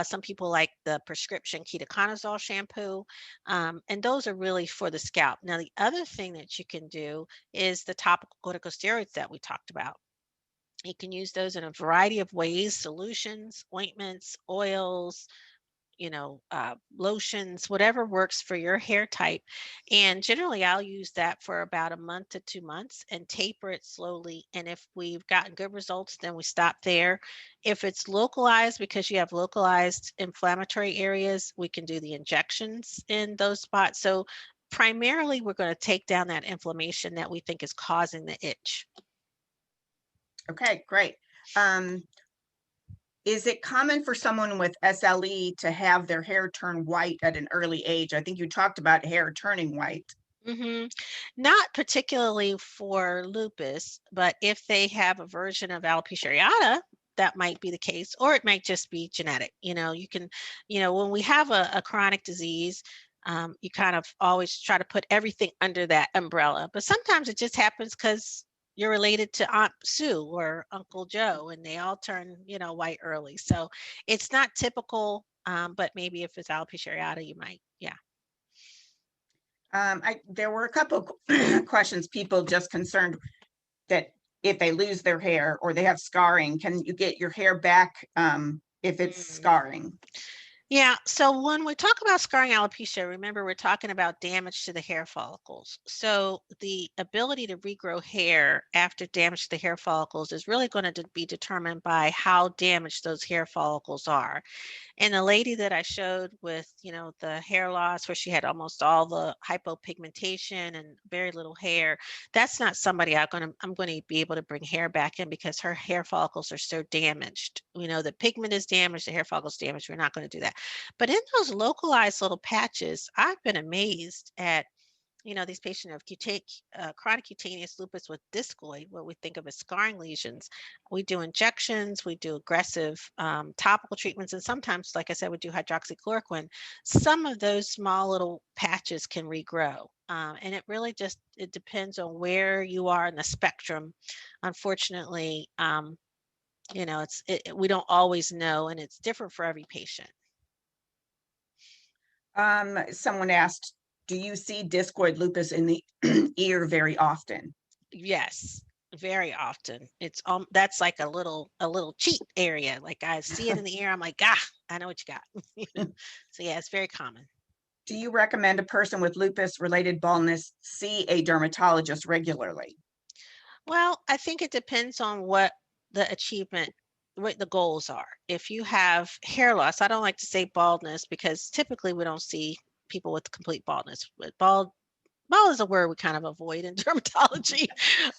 S2: Some people like the prescription ketoconazole shampoo, and those are really for the scalp. Now, the other thing that you can do is the topical corticosteroids that we talked about. You can use those in a variety of ways: solutions, ointments, oils, lotions, whatever works for your hair type. And generally, I'll use that for about a month to 2 months and taper it slowly. And if we've gotten good results, then we stop there. If it's localized, because you have localized inflammatory areas, we can do the injections in those spots. So primarily, we're going to take down that inflammation that we think is causing the itch.
S1: Okay, great. Is it common for someone with SLE to have their hair turn white at an early age? I think you talked about hair turning white.
S2: Not particularly for lupus, but if they have a version of alopecia areata, that might be the case, or it might just be genetic. When we have a chronic disease, you kind of always try to put everything under that umbrella. But sometimes it just happens because you're related to Aunt Sue or Uncle Joe, and they all turn, white early. So it's not typical, but maybe if it's alopecia areata, you might, yeah.
S1: There were a couple questions, people just concerned that if they lose their hair or they have scarring, can you get your hair back if it's scarring?
S2: Yeah, so when we talk about scarring alopecia, remember we're talking about damage to the hair follicles. So the ability to regrow hair after damage to the hair follicles is really going to be determined by how damaged those hair follicles are. And the lady that I showed with, the hair loss, where she had almost all the hypopigmentation and very little hair, that's not somebody I'm going to be able to bring hair back in, because her hair follicles are so damaged. The pigment is damaged, the hair follicles damaged. We're not going to do that. But in those localized little patches, I've been amazed at these patients have chronic cutaneous lupus with discoid, what we think of as scarring lesions. We do injections, we do aggressive topical treatments, and sometimes, like I said, we do hydroxychloroquine. Some of those small little patches can regrow. And it really just it depends on where you are in the spectrum. Unfortunately, we don't always know, and it's different for every patient.
S1: Someone asked, do you see discoid lupus in the ear very often?
S2: Yes, very often. That's like a little cheat area. Like I see it in the ear, I'm like, I know what you got. So yeah, it's very common.
S1: Do you recommend a person with lupus related baldness see a dermatologist regularly?
S2: Well, I think it depends on what the goals are. If you have hair loss, I don't like to say baldness because typically we don't see people with complete baldness. But bald is a word we kind of avoid in dermatology.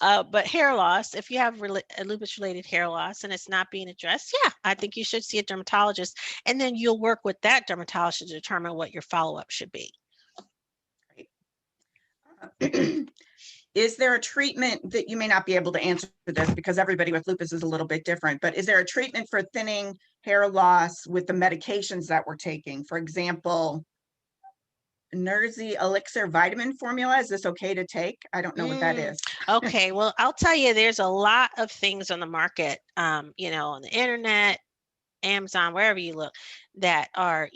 S2: But hair loss, if you have a lupus related hair loss and it's not being addressed, yeah, I think you should see a dermatologist. And then you'll work with that dermatologist to determine what your follow up should be.
S1: Is there a treatment that you may not be able to answer this because everybody with lupus is a little bit different, but is there a treatment for thinning hair loss with the medications that we're taking? For example, Nurse Elixir vitamin formula, is this okay to take? I don't know what that
S2: Mm,
S1: is.
S2: okay, well, I'll tell you, there's a lot of things on the market, on the internet, Amazon, wherever you look, that are,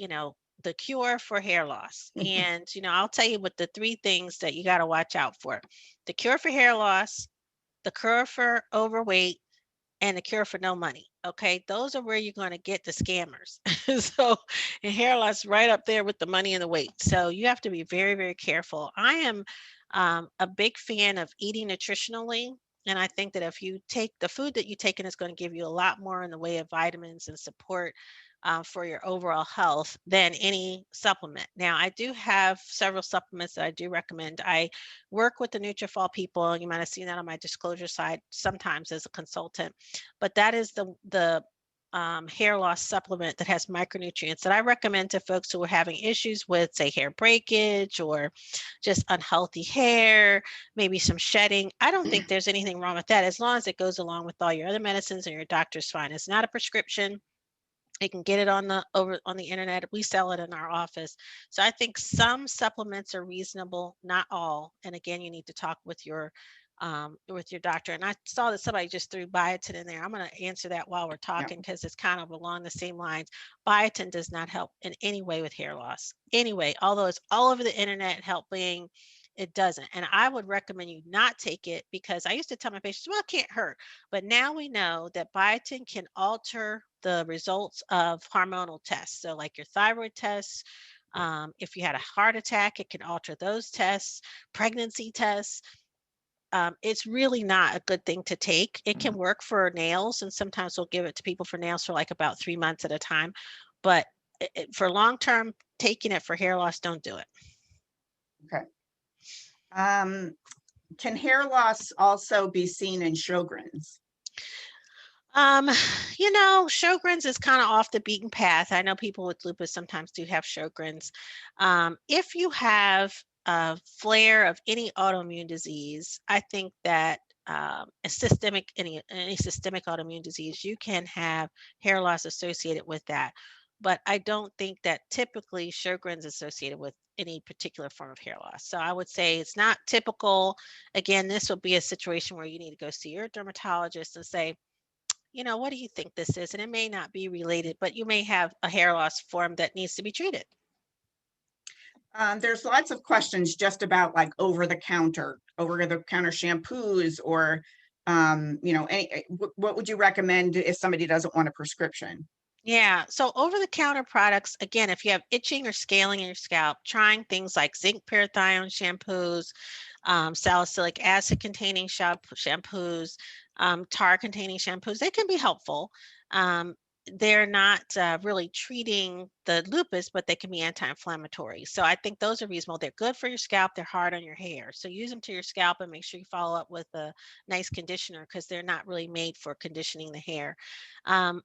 S2: the cure for hair loss. And, I'll tell you what the three things that you got to watch out for: the cure for hair loss, the cure for overweight, and the cure for no money. Okay, those are where you're going to get the scammers. So, and hair loss right up there with the money and the weight. So you have to be very, very careful. I am a big fan of eating nutritionally. And I think that if you take the food that you take in is going to give you a lot more in the way of vitamins and support for your overall health than any supplement. Now, I do have several supplements that I do recommend. I work with the Nutrafol people. You might have seen that on my disclosure side sometimes as a consultant, but that is the hair loss supplement that has micronutrients that I recommend to folks who are having issues with, say, hair breakage or just unhealthy hair, maybe some shedding. I don't think there's anything wrong with that as long as it goes along with all your other medicines and your doctor's fine. It's not a prescription. You can get it on the internet. We sell it in our office. So I think some supplements are reasonable, not all. And again, you need to talk with your doctor. And I saw that somebody just threw biotin in there. I'm going to answer that while we're
S1: Yeah.
S2: talking because it's kind of along the same lines. Biotin does not help in any way with hair loss. Anyway, although it's all over the internet helping, it doesn't. And I would recommend you not take it because I used to tell my patients, well, it can't hurt. But now we know that biotin can alter the results of hormonal tests. So, like your thyroid tests, if you had a heart attack, it can alter those tests, pregnancy tests. It's really not a good thing to take. It can work for nails, and sometimes we'll give it to people for nails for like about 3 months at a time. But for long term, taking it for hair loss, don't do it.
S1: Okay. Can hair loss also be seen in Sjogren's?
S2: Um, Sjogren's is kind of off the beaten path. I know people with lupus sometimes do have Sjogren's. If you have a flare of any autoimmune disease, I think that any systemic autoimmune disease, you can have hair loss associated with that. But I don't think that typically Sjogren's is associated with any particular form of hair loss. So I would say it's not typical. Again, this will be a situation where you need to go see your dermatologist and say, what do you think this is? And it may not be related, but you may have a hair loss form that needs to be treated.
S1: There's lots of questions just about like over-the-counter shampoos or, what would you recommend if somebody doesn't want a prescription?
S2: Yeah. So over the counter products, again, if you have itching or scaling in your scalp, trying things like zinc parathione shampoos, salicylic acid containing shampoos, tar containing shampoos, they can be helpful. Um, they're not really treating the lupus, but they can be anti-inflammatory. So I think those are reasonable. They're good for your scalp. They're hard on your hair. So use them to your scalp and make sure you follow up with a nice conditioner because they're not really made for conditioning the hair. Um,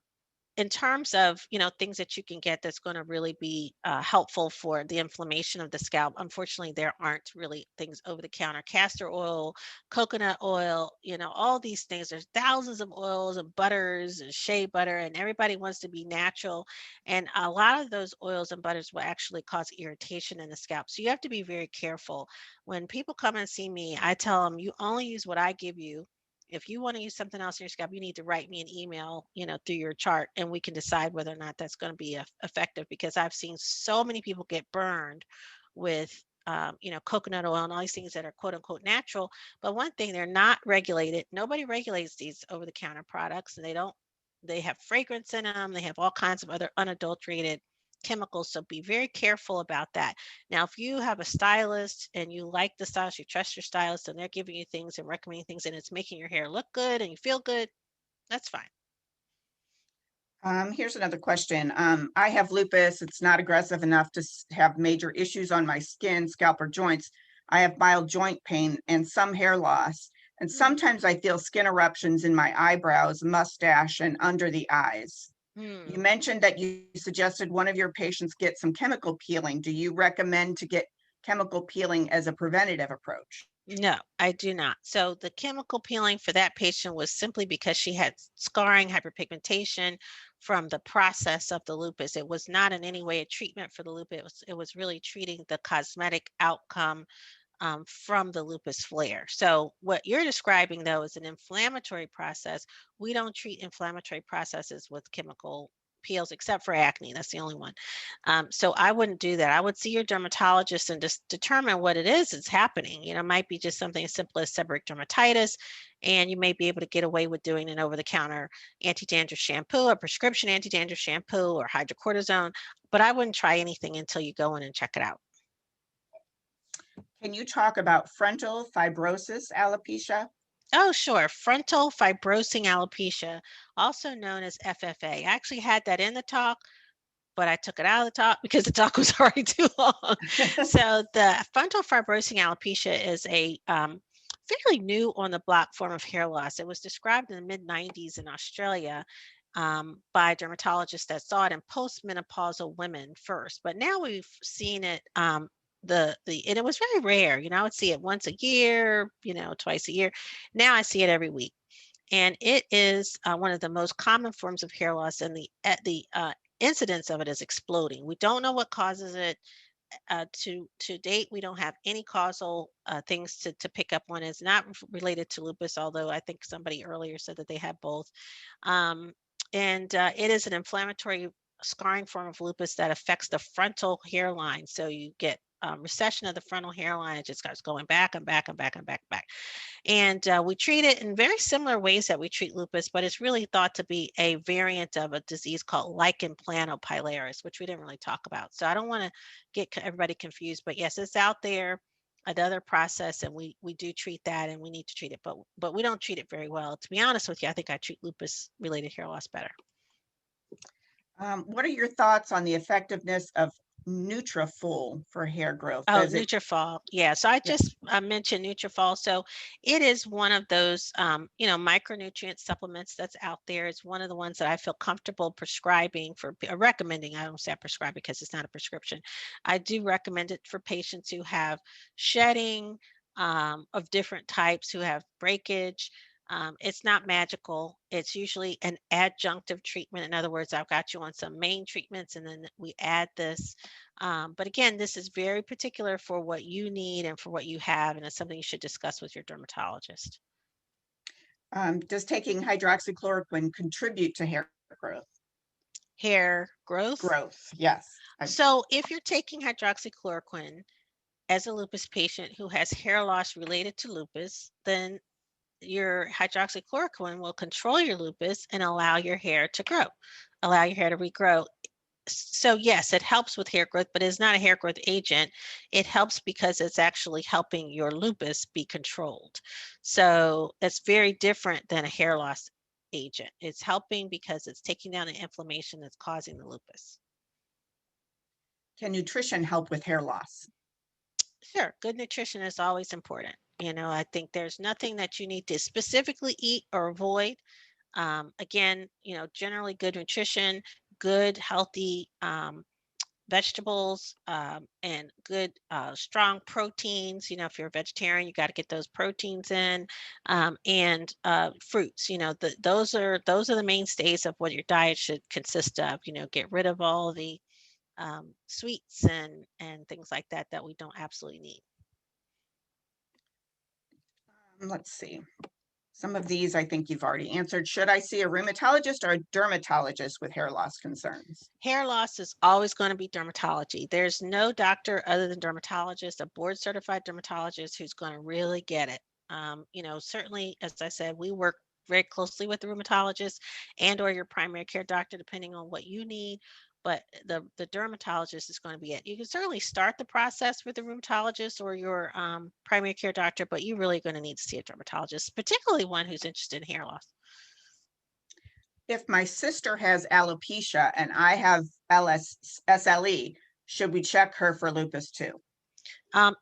S2: in terms of, things that you can get that's going to really be helpful for the inflammation of the scalp, unfortunately, there aren't really things over the counter. Castor oil, coconut oil, all these things. There's thousands of oils and butters and shea butter, and everybody wants to be natural. And a lot of those oils and butters will actually cause irritation in the scalp. So you have to be very careful. When people come and see me, I tell them, you only use what I give you. If you want to use something else in your scalp, you need to write me an email, through your chart, and we can decide whether or not that's going to be effective, because I've seen so many people get burned with, coconut oil and all these things that are quote unquote natural. But one thing, they're not regulated. Nobody regulates these over the counter products, and they have fragrance in them. They have all kinds of other unadulterated chemicals. So be very careful about that. Now, if you have a stylist and you like the stylist, you trust your stylist, and they're giving you things and recommending things, and it's making your hair look good and you feel good, that's fine.
S1: Here's another question. I have lupus. It's not aggressive enough to have major issues on my skin, scalp, or joints. I have mild joint pain and some hair loss. And sometimes I feel skin eruptions in my eyebrows, mustache, and under the eyes. You
S2: Hmm.
S1: mentioned that you suggested one of your patients get some chemical peeling. Do you recommend to get chemical peeling as a preventative approach?
S2: No, I do not. So the chemical peeling for that patient was simply because she had scarring, hyperpigmentation from the process of the lupus. It was not in any way a treatment for the lupus. It was really treating the cosmetic outcome from the lupus flare. So what you're describing, though, is an inflammatory process. We don't treat inflammatory processes with chemical peels except for acne. That's the only one. So I wouldn't do that. I would see your dermatologist and just determine what it is that's happening. It might be just something as simple as seborrheic dermatitis, and you may be able to get away with doing an over-the-counter anti-dandruff shampoo, a prescription anti-dandruff shampoo, or hydrocortisone. But I wouldn't try anything until you go in and check it out.
S1: Can you talk about frontal fibrosis alopecia?
S2: Oh, sure. Frontal fibrosing alopecia, also known as FFA. I actually had that in the talk, but I took it out of the talk because the talk was already too long. So the frontal fibrosing alopecia is a fairly new on the block form of hair loss. It was described in the mid 90s in Australia by dermatologists that saw it in postmenopausal women first, but now we've seen it. And it was very rare. I would see it once a year, twice a year. Now I see it every week, and it is one of the most common forms of hair loss, and the incidence of it is exploding. We don't know what causes it. To date, we don't have any causal things to pick up on. It's not related to lupus, although I think somebody earlier said that they have both. Um, and it is an inflammatory scarring form of lupus that affects the frontal hairline. So you get recession of the frontal hairline. It just starts going back and back and back and back and back. And we treat it in very similar ways that we treat lupus, but it's really thought to be a variant of a disease called lichen planopilaris, which we didn't really talk about. So I don't want to get everybody confused, but yes, it's out there, another process, and we do treat that, and we need to treat it, but we don't treat it very well. To be honest with you, I think I treat lupus related hair loss better.
S1: What are your thoughts on the effectiveness of Nutrafol for hair growth?
S2: Oh,
S1: Does it?
S2: Nutrafol. Yeah. So I
S1: Yeah.
S2: just mentioned Nutrafol. So it is one of those, micronutrient supplements that's out there. It's one of the ones that I feel comfortable prescribing recommending. I don't say I prescribe because it's not a prescription. I do recommend it for patients who have shedding of different types, who have breakage. It's not magical. It's usually an adjunctive treatment. In other words, I've got you on some main treatments, and then we add this, but again, this is very particular for what you need and for what you have, and it's something you should discuss with your dermatologist.
S1: Does taking hydroxychloroquine contribute to hair growth?
S2: Hair growth.
S1: Growth, yes.
S2: So, if you're taking hydroxychloroquine as a lupus patient who has hair loss related to lupus, then your hydroxychloroquine will control your lupus and allow your hair to grow, allow your hair to regrow. So yes, it helps with hair growth, but it's not a hair growth agent. It helps because it's actually helping your lupus be controlled. So it's very different than a hair loss agent. It's helping because it's taking down the inflammation that's causing the lupus.
S1: Can nutrition help with hair loss?
S2: Sure, good nutrition is always important. I think there's nothing that you need to specifically eat or avoid. Again, generally good nutrition, good healthy vegetables, and good strong proteins. If you're a vegetarian, you got to get those proteins in, and fruits. Those are the mainstays of what your diet should consist of. Get rid of all the sweets and things like that we don't absolutely need.
S1: Let's see. Some of these I think you've already answered. Should I see a rheumatologist or a dermatologist with hair loss concerns?
S2: Hair loss is always going to be dermatology. There's no doctor other than dermatologist, a board certified dermatologist who's going to really get it. Certainly, as I said, we work very closely with the rheumatologist and or your primary care doctor, depending on what you need. But the dermatologist is going to be it. You can certainly start the process with the rheumatologist or your primary care doctor, but you're really going to need to see a dermatologist, particularly one who's interested in hair loss.
S1: If my sister has alopecia and I have SLE, should we check her for lupus too?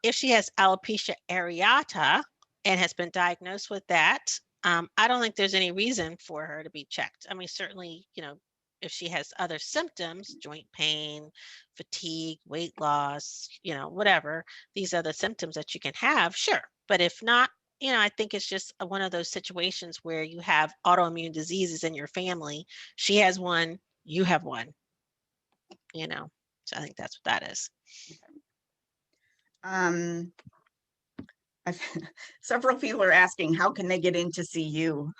S2: If she has alopecia areata and has been diagnosed with that, I don't think there's any reason for her to be checked. I mean, certainly, if she has other symptoms, joint pain, fatigue, weight loss, whatever, these are the symptoms that you can have, sure. But if not, I think it's just one of those situations where you have autoimmune diseases in your family. She has one, you have one, you know. So I think that's what that is.
S1: Um, several people are asking, how can they get in to see you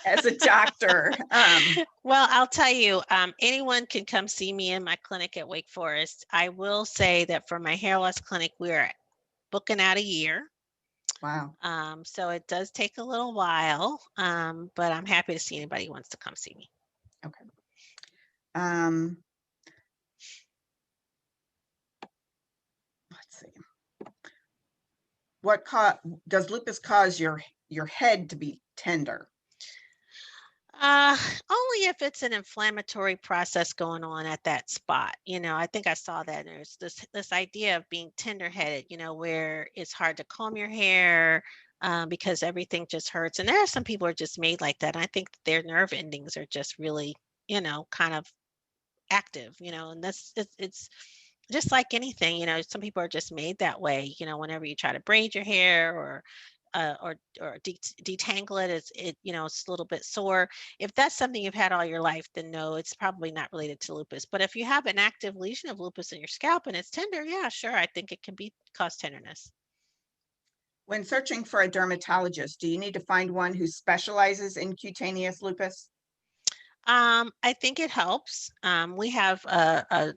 S1: as a doctor?
S2: Well, I'll tell you, anyone can come see me in my clinic at Wake Forest. I will say that for my hair loss clinic, we're booking out a year.
S1: Wow.
S2: So it does take a little while, but I'm happy to see anybody who wants to come see me.
S1: Okay. Let's see. What does lupus cause your head to be tender?
S2: Only if it's an inflammatory process going on at that spot. I think I saw that there's this idea of being tender-headed, where it's hard to comb your hair because everything just hurts. And there are some people who are just made like that. I think their nerve endings are just really, kind of active, and it's just like anything, some people are just made that way, whenever you try to braid your hair or detangle it, it's a little bit sore. If that's something you've had all your life, then no, it's probably not related to lupus. But if you have an active lesion of lupus in your scalp and it's tender, yeah, sure, I think it can be cause tenderness.
S1: When searching for a dermatologist, do you need to find one who specializes in cutaneous lupus?
S2: I think it helps. We have a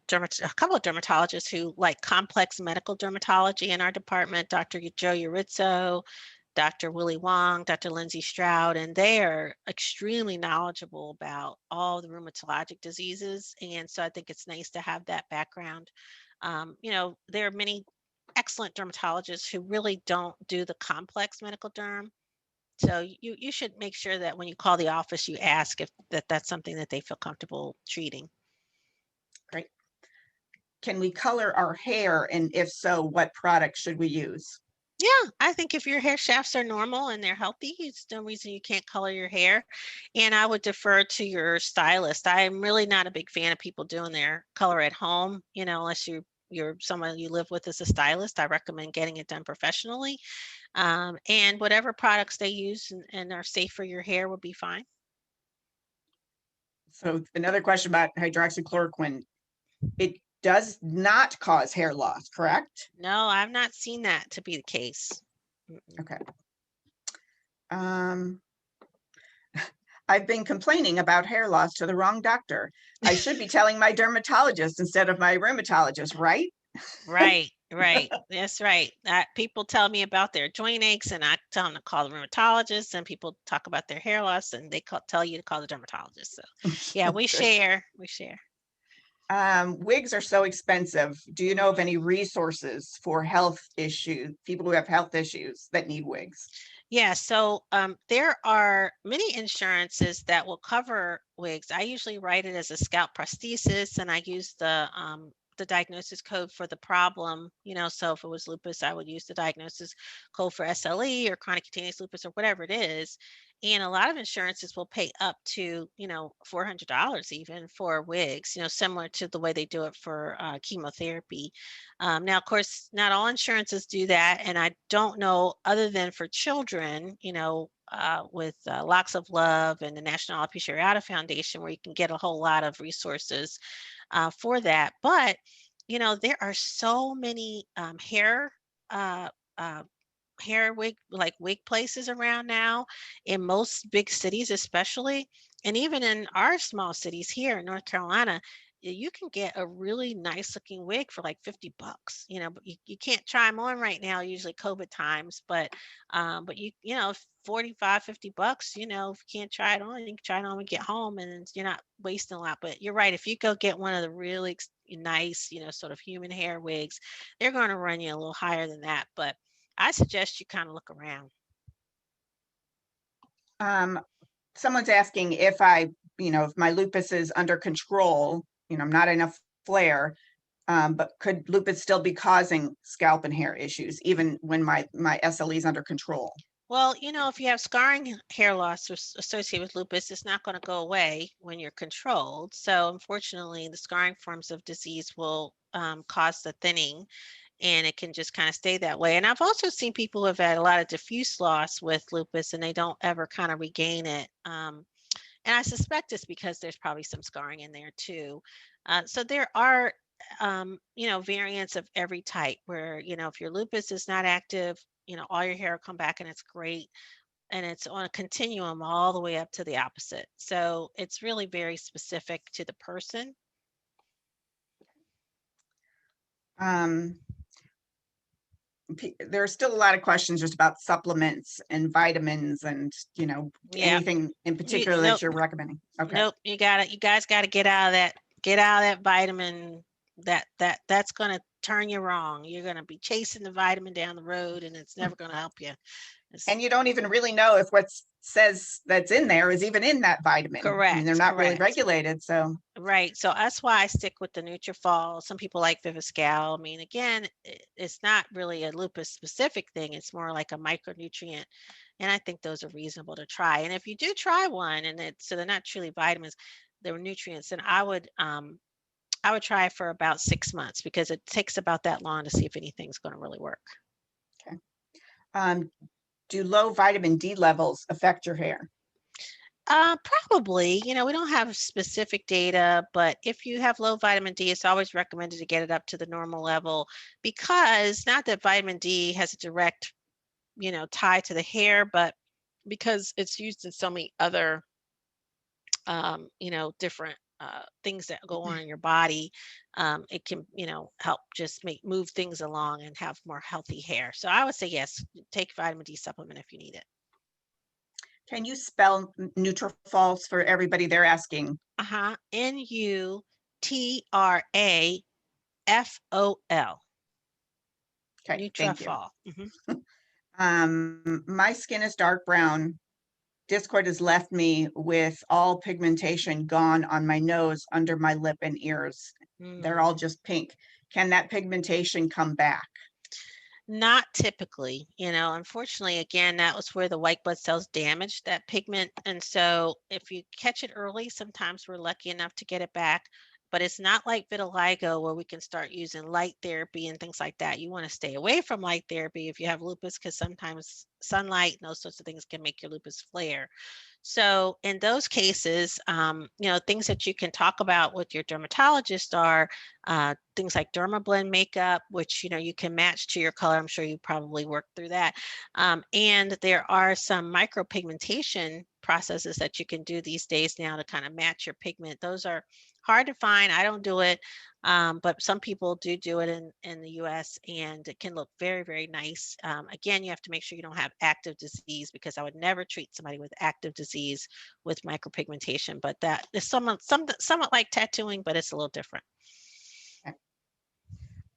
S2: couple of dermatologists who like complex medical dermatology in our department, Dr. Joe Urizzo, Dr. Willie Wong, Dr. Lindsay Stroud, and they are extremely knowledgeable about all the rheumatologic diseases. And so I think it's nice to have that background. There are many excellent dermatologists who really don't do the complex medical derm. So you should make sure that when you call the office, you ask if that's something that they feel comfortable treating.
S1: Great. Can we color our hair? And if so, what product should we use?
S2: Yeah, I think if your hair shafts are normal and they're healthy, it's no reason you can't color your hair. And I would defer to your stylist. I'm really not a big fan of people doing their color at home, unless you're someone you live with as a stylist. I recommend getting it done professionally. And whatever products they use and are safe for your hair would be fine.
S1: So another question about hydroxychloroquine. It does not cause hair loss, correct?
S2: No, I've not seen that to be the case.
S1: Okay. I've been complaining about hair loss to the wrong doctor. I should be telling my dermatologist instead of my rheumatologist, right?
S2: Right, right. That's right. People tell me about their joint aches, and I tell them to call the rheumatologist. And people talk about their hair loss, and they tell you to call the dermatologist. So, yeah, we share. We share.
S1: Wigs are so expensive. Do you know of any resources for health issues, people who have health issues that need wigs?
S2: Yeah, so there are many insurances that will cover wigs. I usually write it as a scalp prosthesis, and I use the the diagnosis code for the problem. So if it was lupus, I would use the diagnosis code for SLE or chronic cutaneous lupus or whatever it is. And a lot of insurances will pay up to, $400 even for wigs, similar to the way they do it for chemotherapy. Now, of course, not all insurances do that. And I don't know, other than for children, with Locks of Love and the National Alopecia Areata Foundation, where you can get a whole lot of resources for that. But, there are so many uh, uh, hair wig, like wig places around now in most big cities, especially, and even in our small cities here in North Carolina. You can get a really nice looking wig for like $50, but you can't try them on right now, usually COVID times, but you know, 45, $50, if you can't try it on, you can try it on and get home, and you're not wasting a lot. But you're right, if you go get one of the really nice, sort of human hair wigs, they're going to run you a little higher than that. But I suggest you kind of look around.
S1: Um, Someone's asking if if my lupus is under control, I'm not enough flare, but could lupus still be causing scalp and hair issues even when my SLE is under control?
S2: Well, if you have scarring hair loss associated with lupus, it's not going to go away when you're controlled. So, unfortunately, the scarring forms of disease will cause the thinning, and it can just kind of stay that way. And I've also seen people who have had a lot of diffuse loss with lupus and they don't ever kind of regain it. And I suspect it's because there's probably some scarring in there too. So there are, variants of every type where, if your lupus is not active, all your hair will come back and it's great. And it's on a continuum all the way up to the opposite. So it's really very specific to the person.
S1: Um, there are still a lot of questions just about supplements and vitamins and,
S2: Yeah.
S1: anything in particular
S2: Nope.
S1: that you're recommending. Okay.
S2: Nope. You guys got to get out of that vitamin. That's going to turn you wrong. You're going to be chasing the vitamin down the road and it's never going to help you.
S1: And you don't even really know if what says that's in there is even in that vitamin. I mean, they're
S2: Correct.
S1: not really
S2: Correct.
S1: regulated. So,
S2: Right. So that's why I stick with the Nutrafol. Some people like Viviscal. I mean, again, it's not really a lupus specific thing. It's more like a micronutrient. And I think those are reasonable to try. And if you do try one and so they're not truly vitamins, they're nutrients, then I would try it for about 6 months because it takes about that long to see if anything's going to really work.
S1: okay. Um, do low vitamin D levels affect your hair?
S2: Probably, we don't have specific data, but if you have low vitamin D, it's always recommended to get it up to the normal level, because not that vitamin D has a direct, tie to the hair, but because it's used in so many other, different things that go on in your body, it can, help just move things along and have more healthy hair. So I would say yes, take vitamin D supplement if you need it.
S1: Can you spell Nutrafol for everybody? They're asking.
S2: Nutrafol.
S1: Okay, thank you.
S2: Nutrafol.
S1: My skin is dark brown. Discord has left me with all pigmentation gone on my nose, under my lip, and ears. They're all just pink. Can that pigmentation come back?
S2: Not typically, unfortunately, again, that was where the white blood cells damaged that pigment. And so if you catch it early, sometimes we're lucky enough to get it back. But it's not like vitiligo where we can start using light therapy and things like that. You want to stay away from light therapy if you have lupus, because sometimes sunlight and those sorts of things can make your lupus flare. So in those cases, things that you can talk about with your dermatologist are things like dermablend makeup, which you can match to your color. I'm sure you probably worked through that. And there are some micropigmentation processes that you can do these days now to kind of match your pigment. Those are hard to find. I don't do it, but some people do it in the US, and it can look very, very nice. Again, you have to make sure you don't have active disease, because I would never treat somebody with active disease with micropigmentation. But that is somewhat like tattooing, but it's a little different.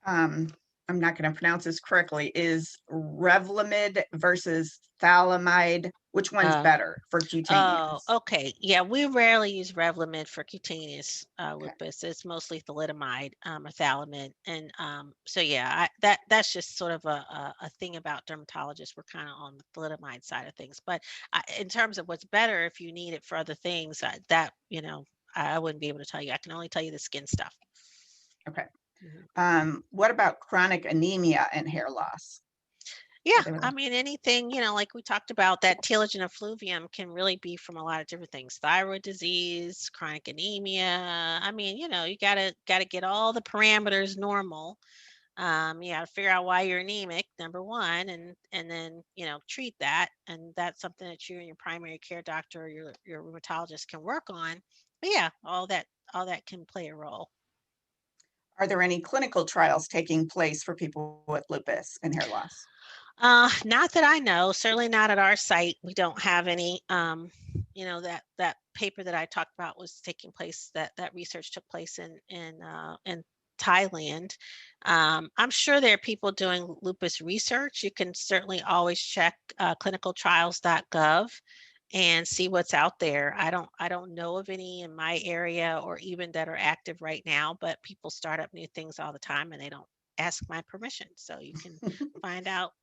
S1: I'm not going to pronounce this correctly. Is Revlimid versus phthalimide Which one's
S2: Uh,
S1: better for
S2: oh,
S1: cutaneous?
S2: okay. Yeah, we rarely use Revlimid for cutaneous
S1: Okay.
S2: lupus. It's mostly thalidomide or Thialamid, and so yeah, that's just sort of a thing about dermatologists. We're kind of on the thalidomide side of things, but in terms of what's better, if you need it for other things, that I wouldn't be able to tell you. I can only tell you the skin stuff.
S1: Okay.
S2: Mhm.
S1: What about chronic anemia and hair loss?
S2: Yeah,
S1: Are they
S2: I
S1: related?
S2: mean anything, like we talked about, that telogen effluvium can really be from a lot of different things. Thyroid disease, chronic anemia. I mean, you gotta get all the parameters normal. You gotta figure out why you're anemic, number one, and then, treat that. And that's something that you and your primary care doctor or your rheumatologist can work on. But yeah, all that can play a role.
S1: Are there any clinical trials taking place for people with lupus and hair loss?
S2: Not that I know. Certainly not at our site. We don't have any. That paper that I talked about was taking place. That research took place in Thailand. I'm sure there are people doing lupus research. You can certainly always check clinicaltrials.gov and see what's out there. I don't know of any in my area or even that are active right now. But people start up new things all the time, and they don't ask my permission. So you can find out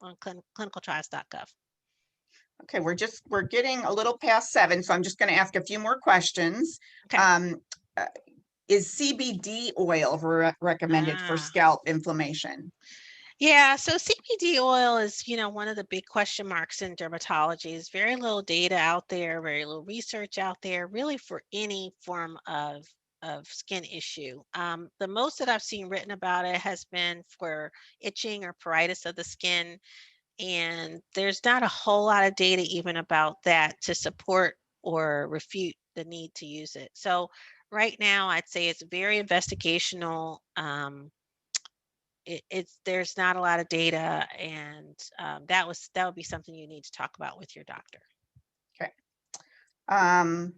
S2: on clinicaltrials.gov.
S1: Okay, we're getting a little past 7, so I'm just going to ask a few more questions.
S2: Okay.
S1: Um, uh, is CBD oil recommended for
S2: Ah,
S1: scalp inflammation?
S2: yeah. So CBD oil is, one of the big question marks in dermatology. There's very little data out there, very little research out there, really for any form of skin issue. The most that I've seen written about it has been for itching or pruritus of the skin, and there's not a whole lot of data even about that to support or refute the need to use it. So right now, I'd say it's very investigational. It's there's not a lot of data, and that would be something you need to talk about with your doctor.
S1: Okay. Um,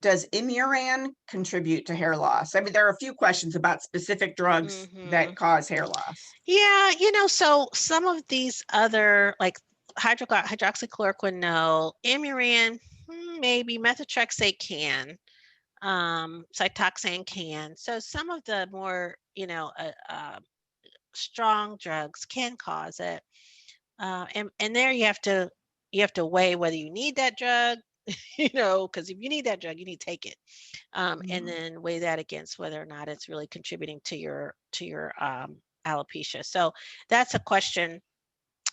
S1: does Imuran contribute to hair loss? I mean, there are a few questions about specific drugs that
S2: Hmm.
S1: cause hair loss.
S2: Yeah, so some of these other like hydroxychloroquine, no, Imuran, maybe methotrexate can. Cytoxan can. So some of the more, strong drugs can cause it. And there you have to weigh whether you need that drug, because if you need that drug, you need to take it. And
S1: Mhm.
S2: then weigh that against whether or not it's really contributing to your alopecia. So that's a question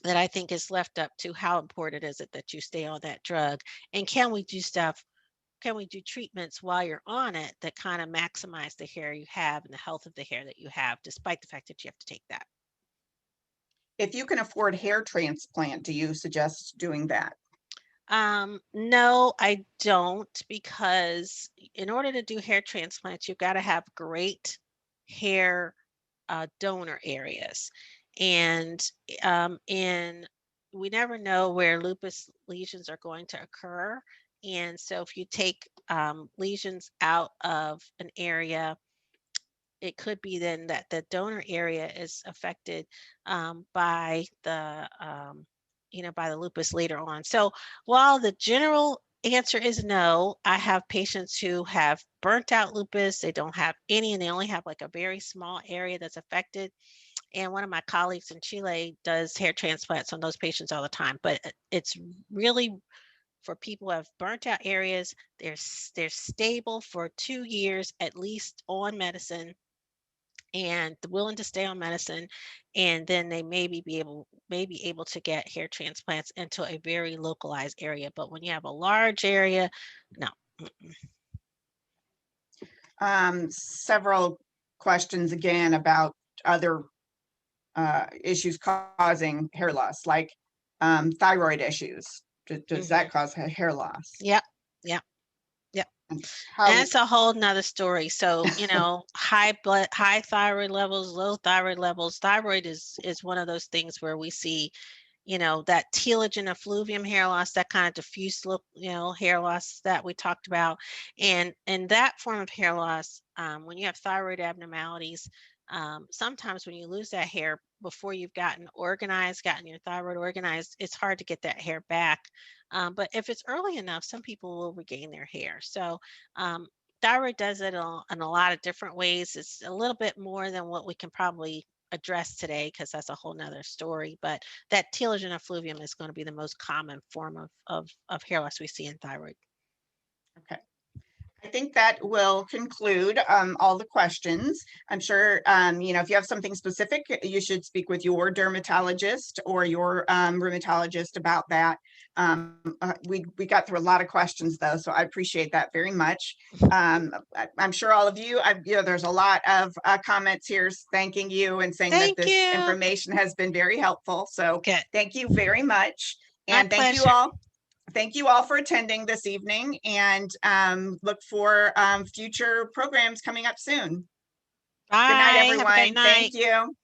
S2: that I think is left up to how important is it that you stay on that drug, and can we do treatments while you're on it that kind of maximize the hair you have and the health of the hair that you have, despite the fact that you have to take that?
S1: If you can afford hair transplant, do you suggest doing that?
S2: No, I don't, because in order to do hair transplants, you've got to have great hair donor areas. And in we never know where lupus lesions are going to occur. And so if you take lesions out of an area, it could be then that the donor area is affected by the lupus later on. So while the general answer is no, I have patients who have burnt out lupus. They don't have any, and they only have like a very small area that's affected. And one of my colleagues in Chile does hair transplants on those patients all the time. But it's really for people who have burnt out areas. They're stable for 2 years at least on medicine and willing to stay on medicine, and then they may be able to get hair transplants into a very localized area. But when you have a large area, no. Mm-mm.
S1: Several questions again about other issues causing hair loss, like thyroid issues. Does
S2: Hmm.
S1: that cause hair loss?
S2: Yep. Yep. Yep.
S1: And
S2: And
S1: how,
S2: that's a whole nother story. So, high thyroid levels, low thyroid levels. Thyroid is one of those things where we see, that telogen effluvium hair loss, that kind of diffuse look, hair loss that we talked about. And that form of hair loss, when you have thyroid abnormalities, sometimes when you lose that hair, before you've gotten organized, gotten your thyroid organized, it's hard to get that hair back. But if it's early enough, some people will regain their hair. So um, thyroid does it in a lot of different ways. It's a little bit more than what we can probably address today because that's a whole nother story. But that telogen effluvium is going to be the most common form of hair loss we see in thyroid.
S1: Okay. I think that will conclude all the questions. I'm sure, if you have something specific, you should speak with your dermatologist or your rheumatologist about that. We got through a lot of questions though, so I appreciate that very much. I'm sure all of you, there's a lot of comments here thanking you and saying that
S2: Thank
S1: this
S2: you.
S1: information has been very helpful. So
S2: Good.
S1: thank you very much.
S2: My
S1: And
S2: pleasure.
S1: thank you all for attending this evening, and look for future programs coming up soon. Good night,
S2: Bye. Have a great
S1: everyone. Thank
S2: night.
S1: you.